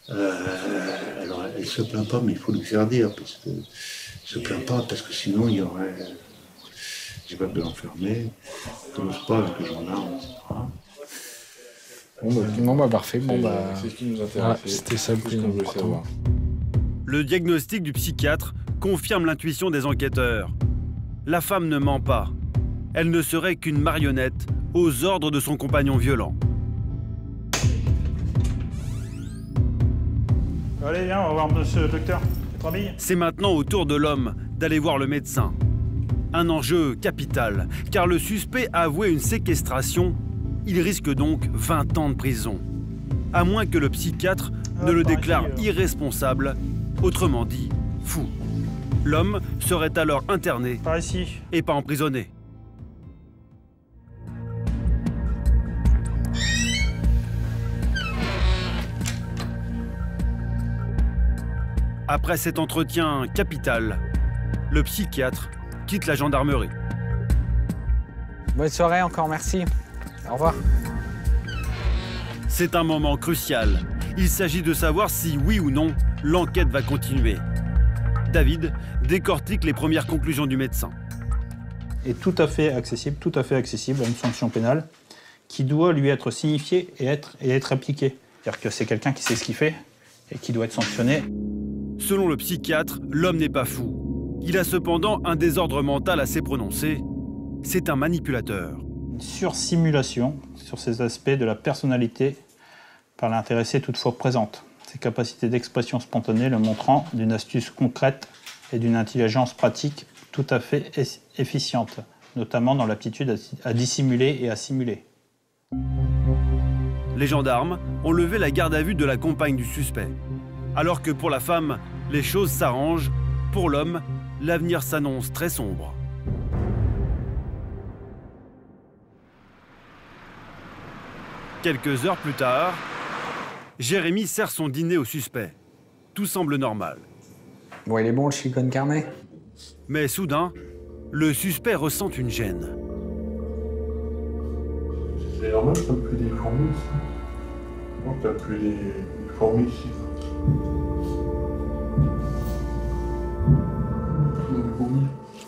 [SPEAKER 2] Alors elle se plaint pas, mais il faut lui faire dire, parce que se plaint pas, parce que sinon il y aurait capable de l'enfermer, commence pas avec le gendarme, etc.
[SPEAKER 7] Bon bah parfait,
[SPEAKER 22] c'est ce qui nous intéresse.
[SPEAKER 7] C'était ça le plus important.
[SPEAKER 1] Le diagnostic du psychiatre confirme l'intuition des enquêteurs. La femme ne ment pas. Elle ne serait qu'une marionnette aux ordres de son compagnon violent.
[SPEAKER 12] Allez, viens, on va voir monsieur le docteur.
[SPEAKER 1] C'est maintenant au tour de l'homme d'aller voir le médecin. Un enjeu capital, car le suspect a avoué une séquestration. Il risque donc 20 ans de prison. À moins que le psychiatre ne le déclare irresponsable, autrement dit, fou. L'homme serait alors interné et pas emprisonné. Après cet entretien capital, le psychiatre quitte la gendarmerie.
[SPEAKER 10] Bonne soirée encore, merci. Au revoir.
[SPEAKER 1] C'est un moment crucial. Il s'agit de savoir si, oui ou non, l'enquête va continuer. David décortique les premières conclusions du médecin.
[SPEAKER 12] Est tout à fait accessible à une sanction pénale qui doit lui être signifiée et être appliquée. C'est-à-dire que c'est quelqu'un qui sait ce qu'il fait et qui doit être sanctionné.
[SPEAKER 1] Selon le psychiatre, l'homme n'est pas fou. Il a cependant un désordre mental assez prononcé. C'est un manipulateur.
[SPEAKER 12] Une sursimulation sur ces aspects de la personnalité par l'intéressé toutefois présente. Ses capacités d'expression spontanée le montrant d'une astuce concrète et d'une intelligence pratique tout à fait efficiente, notamment dans l'aptitude à dissimuler et à simuler.
[SPEAKER 1] Les gendarmes ont levé la garde à vue de la compagne du suspect. Alors que pour la femme, les choses s'arrangent, pour l'homme, l'avenir s'annonce très sombre. Quelques heures plus tard, Jérémy sert son dîner au suspect. Tout semble normal.
[SPEAKER 10] Bon, il est bon le chicken carnet.
[SPEAKER 1] Mais soudain, le suspect ressent une gêne.
[SPEAKER 5] C'est normal, t'as plus des fourmis ici. Non, t'as plus des fourmis ici.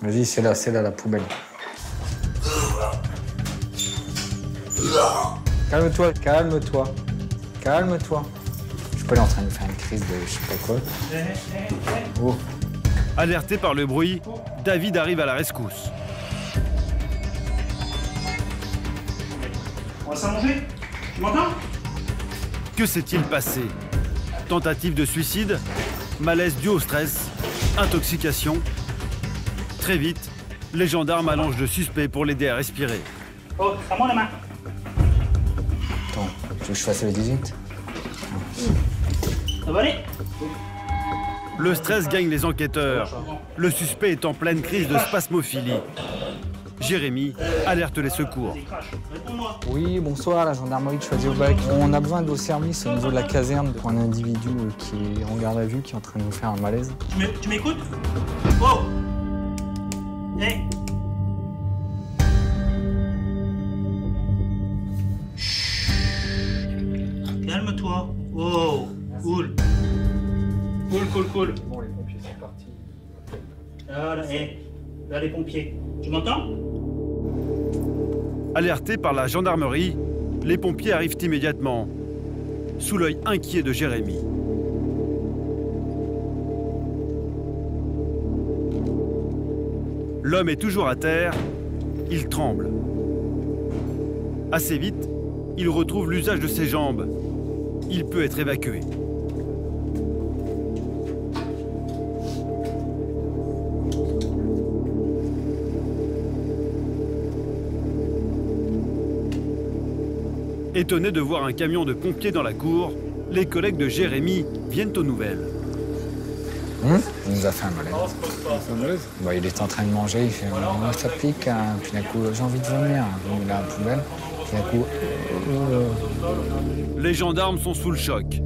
[SPEAKER 10] Vas-y, c'est là la poubelle. Calme-toi, calme-toi. Calme-toi. Je suis pas là en train de faire une crise de je sais pas quoi. Oh.
[SPEAKER 1] Alerté par le bruit, David arrive à la rescousse.
[SPEAKER 15] On va s'allonger? Tu m'entends?
[SPEAKER 1] Que s'est-il passé? Tentative de suicide? Malaise dû au stress? Intoxication? Très vite, les gendarmes allongent le suspect pour l'aider à respirer.
[SPEAKER 15] Oh, à moi la main.
[SPEAKER 10] Attends, tu veux que je fasse le 18?
[SPEAKER 15] Ça va aller?
[SPEAKER 1] Le stress gagne les enquêteurs. Le suspect est en pleine crise de spasmophilie. Jérémy alerte les secours.
[SPEAKER 10] Oui, bonsoir, la gendarmerie de Choisy-au-Bac. On a besoin de vos services au niveau de la caserne pour un individu qui est en garde à vue, qui est en train de nous faire un malaise.
[SPEAKER 15] Tu m'écoutes? Oh! Hey! Calme-toi. Oh, cool. Cool.
[SPEAKER 10] Bon, les pompiers sont partis.
[SPEAKER 15] Là, les pompiers. Tu m'entends?
[SPEAKER 1] Alertés par la gendarmerie, les pompiers arrivent immédiatement, sous l'œil inquiet de Jérémy. L'homme est toujours à terre, il tremble. Assez vite, il retrouve l'usage de ses jambes. Il peut être évacué. Étonnés de voir un camion de pompiers dans la cour, les collègues de Jérémy viennent aux nouvelles.
[SPEAKER 10] Il nous a fait un malaise. Bah, il est en train de manger, il fait ça pique, hein. Puis d'un coup j'ai envie de vomir, donc il a un poubelle, puis d'un coup.
[SPEAKER 1] Les gendarmes sont sous le choc.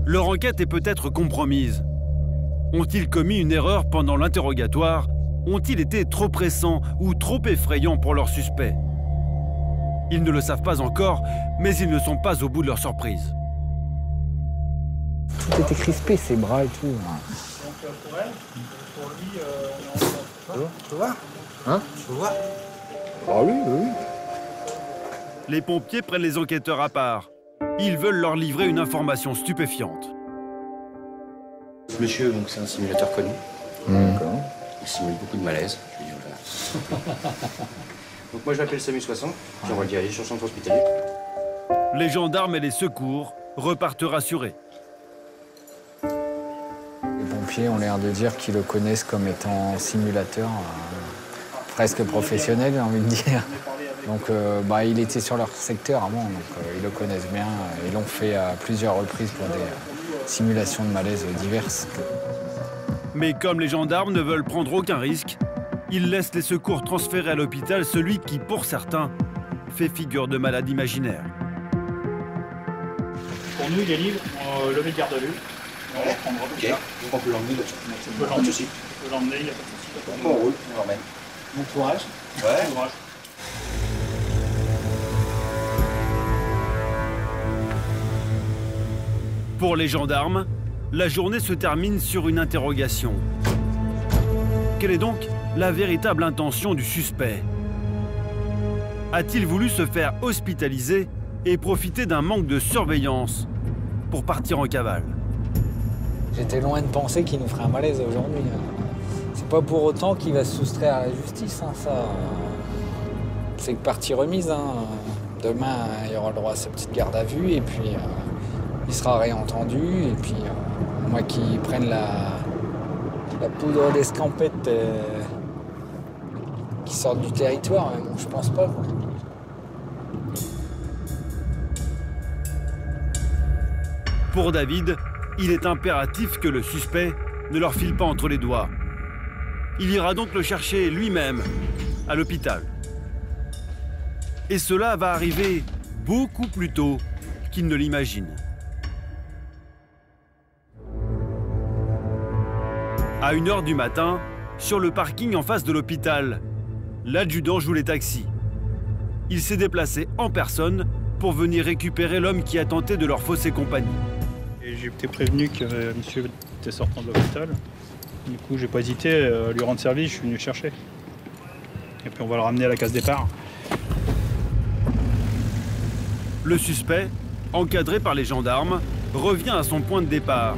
[SPEAKER 1] Leur enquête est peut-être compromise. Ont-ils commis une erreur pendant l'interrogatoire? Ont-ils été trop pressants ou trop effrayants pour leur suspect? Ils ne le savent pas encore, mais ils ne sont pas au bout de leur surprise.
[SPEAKER 10] Tout était crispé, ses bras et tout.
[SPEAKER 13] Tu vois?
[SPEAKER 10] Hein?
[SPEAKER 13] Tu vois?
[SPEAKER 10] Ah oui.
[SPEAKER 1] Les pompiers prennent les enquêteurs à part. Ils veulent leur livrer une information stupéfiante.
[SPEAKER 18] Ce monsieur, donc, c'est un simulateur connu. D'accord. Il simule beaucoup de malaise. Je veux dire, voilà. Donc moi, je m'appelle Samu 60, puis on va le diriger sur le centre hospitalier.
[SPEAKER 1] Les gendarmes et les secours repartent rassurés.
[SPEAKER 10] Les pompiers ont l'air de dire qu'ils le connaissent comme étant simulateur presque professionnel, j'ai envie de dire. Donc il était sur leur secteur avant, donc ils le connaissent bien. Ils l'ont fait à plusieurs reprises pour des simulations de malaise diverses.
[SPEAKER 1] Mais comme les gendarmes ne veulent prendre aucun risque, ils laissent les secours transférer à l'hôpital celui qui, pour certains, fait figure de malade imaginaire.
[SPEAKER 15] Pour nous, il est libre, levée de garde à vue.
[SPEAKER 13] Ok, on peut l'emmener là-dessus.
[SPEAKER 15] On peut l'emmener aussi. On peut l'emmener, il n'y a pas de souci.
[SPEAKER 13] Bon, on roule, on l'emmène. Bon courage.
[SPEAKER 15] Bon courage.
[SPEAKER 1] Pour les gendarmes, la journée se termine sur une interrogation. Quelle est donc la véritable intention du suspect? A-t-il voulu se faire hospitaliser et profiter d'un manque de surveillance pour partir en cavale?
[SPEAKER 10] J'étais loin de penser qu'il nous ferait un malaise aujourd'hui. C'est pas pour autant qu'il va se soustraire à la justice, hein, ça. C'est que partie remise. Hein. Demain, il aura le droit à sa petite garde à vue et puis il sera réentendu. Et puis, moi qui prenne la poudre d'escampette qui sort du territoire, mais bon, je pense pas. Quoi.
[SPEAKER 1] Pour David, il est impératif que le suspect ne leur file pas entre les doigts. Il ira donc le chercher lui-même à l'hôpital. Et cela va arriver beaucoup plus tôt qu'il ne l'imagine. À 1h du matin, sur le parking en face de l'hôpital, l'adjudant joue les taxis. Il s'est déplacé en personne pour venir récupérer l'homme qui a tenté de leur fausser compagnie.
[SPEAKER 12] J'ai été prévenu que monsieur était sortant de l'hôpital. Du coup, j'ai pas hésité à lui rendre service, je suis venu le chercher. Et puis on va le ramener à la case départ.
[SPEAKER 1] Le suspect, encadré par les gendarmes, revient à son point de départ.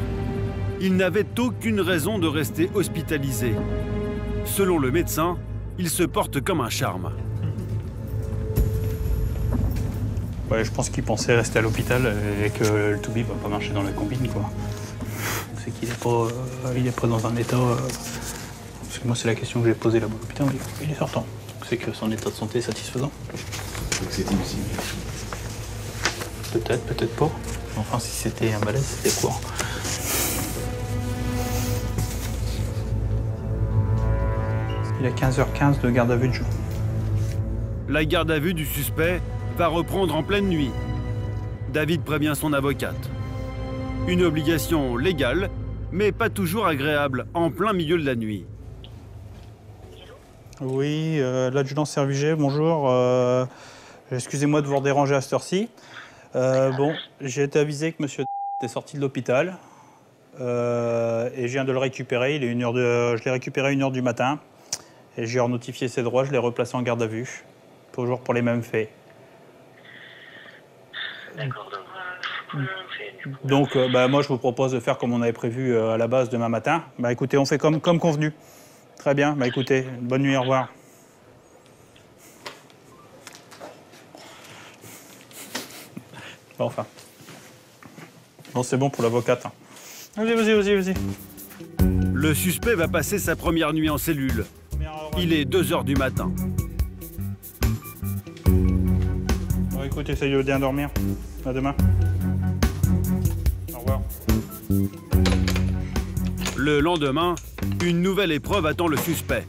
[SPEAKER 1] Il n'avait aucune raison de rester hospitalisé. Selon le médecin, il se porte comme un charme.
[SPEAKER 12] Ouais, je pense qu'il pensait rester à l'hôpital et que le Toubi va pas marcher dans la combine, quoi. C'est qu'il est pas dans un état... Parce que moi, c'est la question que j'ai posée là-bas à l'hôpital. Il est sortant. C'est que son état de santé est satisfaisant.
[SPEAKER 13] Donc c'était possible.
[SPEAKER 12] Peut-être, peut-être pas. Enfin, si c'était un malaise, c'était quoi? Il a 15h15 de garde à vue de jour.
[SPEAKER 1] La garde à vue du suspect va reprendre en pleine nuit. David prévient son avocate. Une obligation légale, mais pas toujours agréable, en plein milieu de la nuit.
[SPEAKER 12] Oui, l'adjudant Serviget, bonjour. Excusez-moi de vous déranger à cette heure-ci. Bon, j'ai été avisé que monsieur est sorti de l'hôpital et je viens de le récupérer. Je l'ai récupéré à 1h du matin et j'ai notifié ses droits, je l'ai replacé en garde à vue, toujours pour les mêmes faits.
[SPEAKER 3] D'accord,
[SPEAKER 12] donc moi je vous propose de faire comme on avait prévu à la base demain matin. Écoutez, on fait comme convenu. Très bien, écoutez, bonne nuit, au revoir. Bon, enfin. Bon, c'est bon pour l'avocate. Vas-y.
[SPEAKER 1] Le suspect va passer sa première nuit en cellule. Il est 2h du matin.
[SPEAKER 12] Bon, écoute, essaye de bien dormir. À demain. Au revoir.
[SPEAKER 1] Le lendemain, une nouvelle épreuve attend le suspect.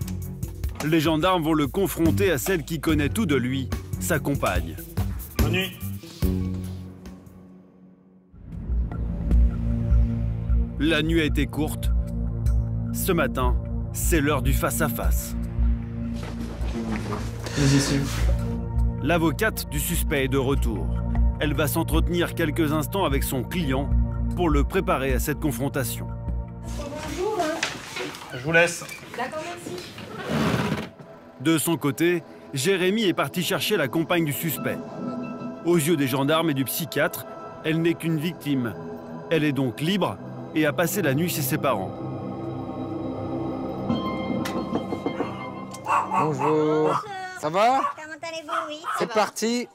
[SPEAKER 1] Les gendarmes vont le confronter à celle qui connaît tout de lui, sa compagne.
[SPEAKER 12] Bonne nuit.
[SPEAKER 1] La nuit a été courte. Ce matin, c'est l'heure du face-à-face. L'avocate du suspect est de retour. Elle va s'entretenir quelques instants avec son client pour le préparer à cette confrontation.
[SPEAKER 3] Bonjour.
[SPEAKER 12] Je vous laisse.
[SPEAKER 3] D'accord, merci.
[SPEAKER 1] De son côté, Jérémy est parti chercher la compagne du suspect. Aux yeux des gendarmes et du psychiatre, elle n'est qu'une victime. Elle est donc libre et a passé la nuit chez ses parents.
[SPEAKER 10] Bonjour. Ça va?
[SPEAKER 9] Comment allez-vous? Oui.
[SPEAKER 10] C'est parti.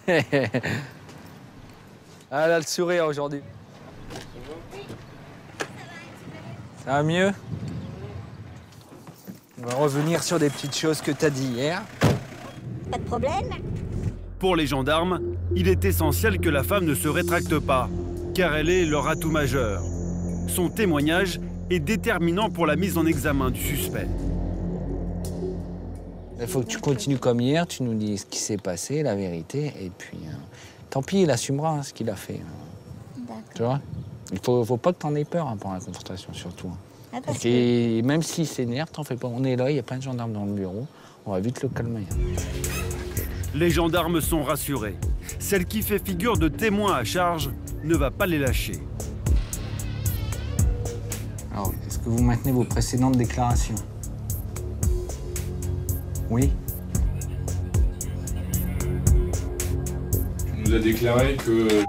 [SPEAKER 10] Ok. Ah, elle a le sourire aujourd'hui. Ça va mieux? On va revenir sur des petites choses que t'as dit hier.
[SPEAKER 9] Pas de problème?
[SPEAKER 1] Pour les gendarmes, il est essentiel que la femme ne se rétracte pas, car elle est leur atout majeur. Son témoignage est déterminant pour la mise en examen du suspect.
[SPEAKER 10] Il faut que tu continues comme hier, tu nous dis ce qui s'est passé, la vérité, et puis tant pis, il assumera ce qu'il a fait.
[SPEAKER 9] D'accord.
[SPEAKER 10] Tu vois? Il faut pas que t'en aies peur pour la confrontation, surtout.
[SPEAKER 9] Ah, parce
[SPEAKER 10] Et même s'il s'énerve, t'en fais pas. On est là, il y a plein de gendarmes dans le bureau. On va vite le calmer.
[SPEAKER 1] Les gendarmes sont rassurés. Celle qui fait figure de témoin à charge ne va pas les lâcher.
[SPEAKER 10] Alors, est-ce que vous maintenez vos précédentes déclarations? Oui.
[SPEAKER 8] Tu nous as déclaré que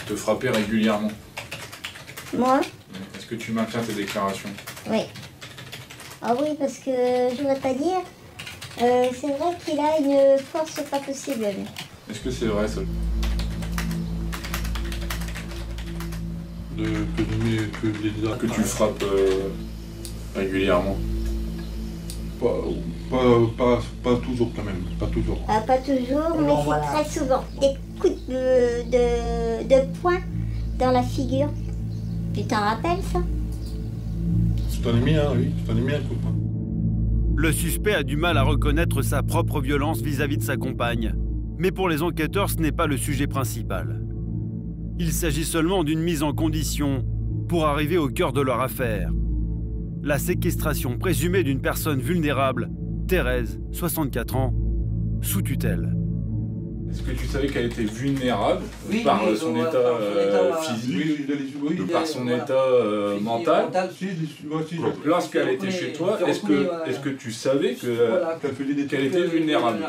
[SPEAKER 8] te frappait régulièrement.
[SPEAKER 9] Moi?
[SPEAKER 8] Est-ce que tu maintiens tes déclarations?
[SPEAKER 9] Oui. Ah oui, parce que je voudrais pas dire. C'est vrai qu'il a une force pas possible, lui.
[SPEAKER 8] Est-ce que c'est vrai, ça? Que tu frappes régulièrement?
[SPEAKER 5] Pas toujours quand même, pas toujours.
[SPEAKER 9] Ah, pas toujours, mais c'est très souvent. Des coups de poing dans la figure. Tu t'en rappelles, ça?
[SPEAKER 5] Tu t'en es mis un, oui, tu t'en es mis un coup de poing.
[SPEAKER 1] Le suspect a du mal à reconnaître sa propre violence vis-à-vis de sa compagne. Mais pour les enquêteurs, ce n'est pas le sujet principal. Il s'agit seulement d'une mise en condition pour arriver au cœur de leur affaire. La séquestration présumée d'une personne vulnérable, Thérèse, 64 ans, sous tutelle.
[SPEAKER 8] Est-ce que tu savais qu'elle était vulnérable par son état physique, par son état mental? Donc, lorsqu'elle était chez toi, est-ce que tu savais qu'elle était vulnérable?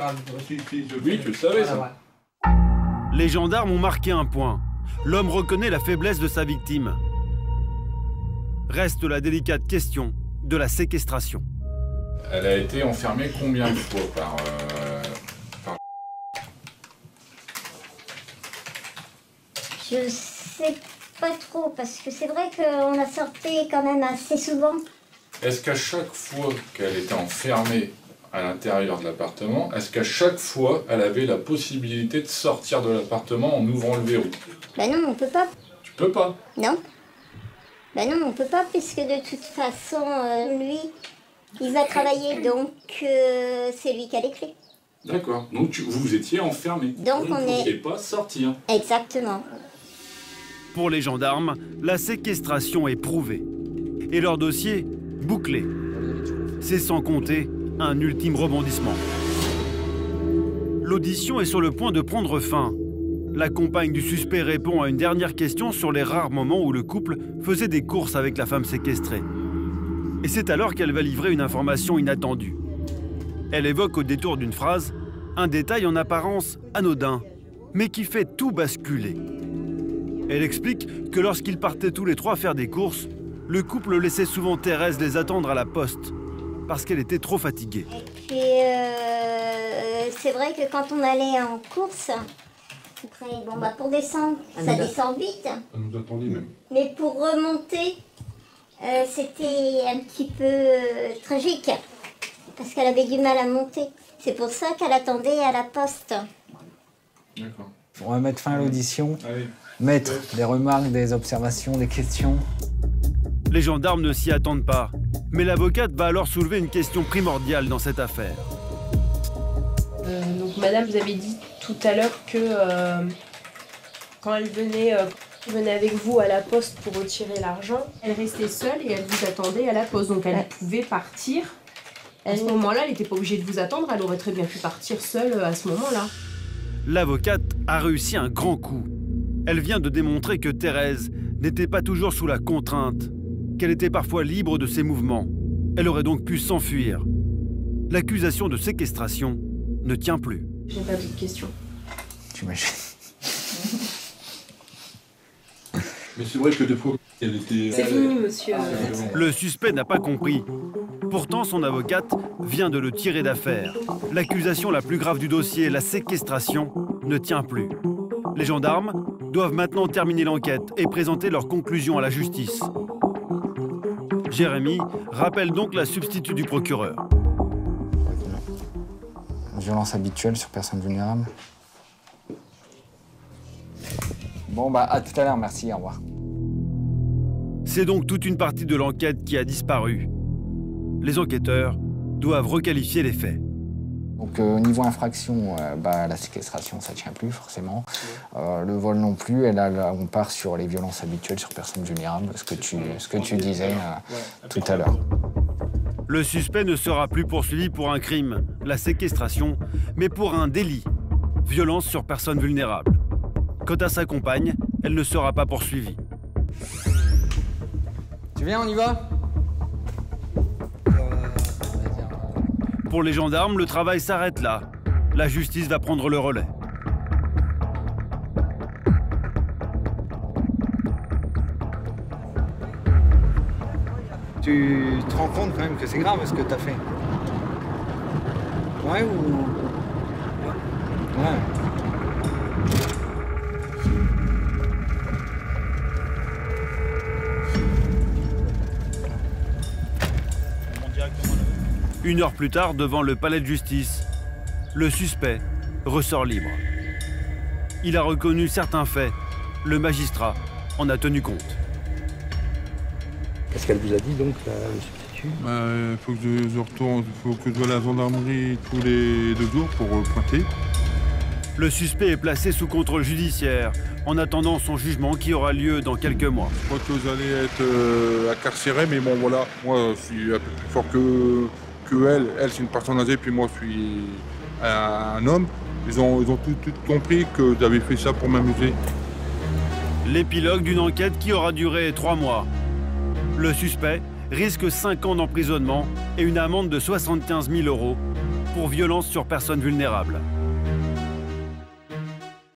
[SPEAKER 8] Oui, tu le savais, ça.
[SPEAKER 1] Les gendarmes ont marqué un point. L'homme reconnaît la faiblesse de sa victime. Reste la délicate question de la séquestration.
[SPEAKER 8] Elle a été enfermée combien de fois par...
[SPEAKER 9] Je sais pas trop, parce que c'est vrai qu'on a sorti quand même assez souvent.
[SPEAKER 8] Est-ce qu'à chaque fois qu'elle était enfermée à l'intérieur de l'appartement, est-ce qu'à chaque fois, elle avait la possibilité de sortir de l'appartement en ouvrant le verrou?
[SPEAKER 9] Ben non, on peut pas.
[SPEAKER 8] Tu peux pas?
[SPEAKER 9] Non. Ben non, on peut pas, puisque de toute façon, lui, il va travailler, donc c'est lui qui a les clés.
[SPEAKER 8] D'accord. Donc vous étiez enfermés.
[SPEAKER 9] Donc on
[SPEAKER 8] vous ne
[SPEAKER 9] est...
[SPEAKER 8] pouviez pas sortir.
[SPEAKER 9] Exactement.
[SPEAKER 1] Pour les gendarmes, la séquestration est prouvée. Et leur dossier, bouclé. C'est sans compter un ultime rebondissement. L'audition est sur le point de prendre fin. La compagne du suspect répond à une dernière question sur les rares moments où le couple faisait des courses avec la femme séquestrée. Et c'est alors qu'elle va livrer une information inattendue. Elle évoque au détour d'une phrase un détail en apparence anodin, mais qui fait tout basculer. Elle explique que lorsqu'ils partaient tous les trois faire des courses, le couple laissait souvent Thérèse les attendre à la poste, parce qu'elle était trop fatiguée.
[SPEAKER 9] Puis c'est vrai que quand on allait en course, après, bon, bah, pour descendre, ça descend vite.
[SPEAKER 5] Ça nous attendait même.
[SPEAKER 9] Mais pour remonter, c'était un petit peu tragique, parce qu'elle avait du mal à monter. C'est pour ça qu'elle attendait à la poste.
[SPEAKER 8] D'accord.
[SPEAKER 10] On va mettre fin à l'audition. Mettre des remarques, des observations, des questions.
[SPEAKER 1] Les gendarmes ne s'y attendent pas. Mais l'avocate va alors soulever une question primordiale dans cette affaire.
[SPEAKER 11] Donc madame, vous avez dit tout à l'heure que quand elle venait avec vous à la poste pour retirer l'argent, elle restait seule et elle vous attendait à la poste. Donc elle pouvait partir. À ce moment-là, elle n'était pas obligée de vous attendre, elle aurait très bien pu partir seule à ce moment-là.
[SPEAKER 1] L'avocate a réussi un grand coup. Elle vient de démontrer que Thérèse n'était pas toujours sous la contrainte, qu'elle était parfois libre de ses mouvements. Elle aurait donc pu s'enfuir. L'accusation de séquestration ne tient plus.
[SPEAKER 11] J'ai pas d'autres questions.
[SPEAKER 10] J'imagine.
[SPEAKER 5] Mais c'est vrai que des fois, elle était...
[SPEAKER 11] C'est fini, monsieur.
[SPEAKER 1] Le suspect n'a pas compris. Pourtant, son avocate vient de le tirer d'affaire. L'accusation la plus grave du dossier, la séquestration, ne tient plus. Les gendarmes doivent maintenant terminer l'enquête et présenter leurs conclusions à la justice. Jérémy rappelle donc la substitut du procureur.
[SPEAKER 7] Violence habituelle sur personne vulnérable. Bon, bah, à tout à l'heure, merci, au revoir.
[SPEAKER 1] C'est donc toute une partie de l'enquête qui a disparu. Les enquêteurs doivent requalifier les faits.
[SPEAKER 7] Donc au niveau infraction, la séquestration, ça ne tient plus forcément. Le vol non plus. Et là, on part sur les violences habituelles sur personnes vulnérables, ce que tu disais tout à l'heure.
[SPEAKER 1] Le suspect ne sera plus poursuivi pour un crime, la séquestration, mais pour un délit, violence sur personne vulnérable. Quant à sa compagne, elle ne sera pas poursuivie.
[SPEAKER 10] Tu viens, on y va ?
[SPEAKER 1] Pour les gendarmes, le travail s'arrête là. La justice va prendre le relais.
[SPEAKER 10] Tu te rends compte quand même que c'est grave ce que t'as fait? Ouais ou... Ouais.
[SPEAKER 1] Une heure plus tard, devant le palais de justice, le suspect ressort libre. Il a reconnu certains faits. Le magistrat en a tenu compte.
[SPEAKER 13] Qu'est-ce qu'elle vous a dit donc, le substitut?
[SPEAKER 5] Il faut que je retourne, il faut que je sois à la gendarmerie tous les 2 jours pour pointer.
[SPEAKER 1] Le suspect est placé sous contrôle judiciaire en attendant son jugement qui aura lieu dans quelques mois.
[SPEAKER 5] Je crois que vous allez être incarcéré, mais bon voilà, moi je suis un peu plus fort que elle. Elle c'est une personne âgée, puis moi je suis un homme. Ils ont tout compris que j'avais fait ça pour m'amuser.
[SPEAKER 1] L'épilogue d'une enquête qui aura duré 3 mois. Le suspect risque 5 ans d'emprisonnement et une amende de 75 000 € pour violence sur personne vulnérable.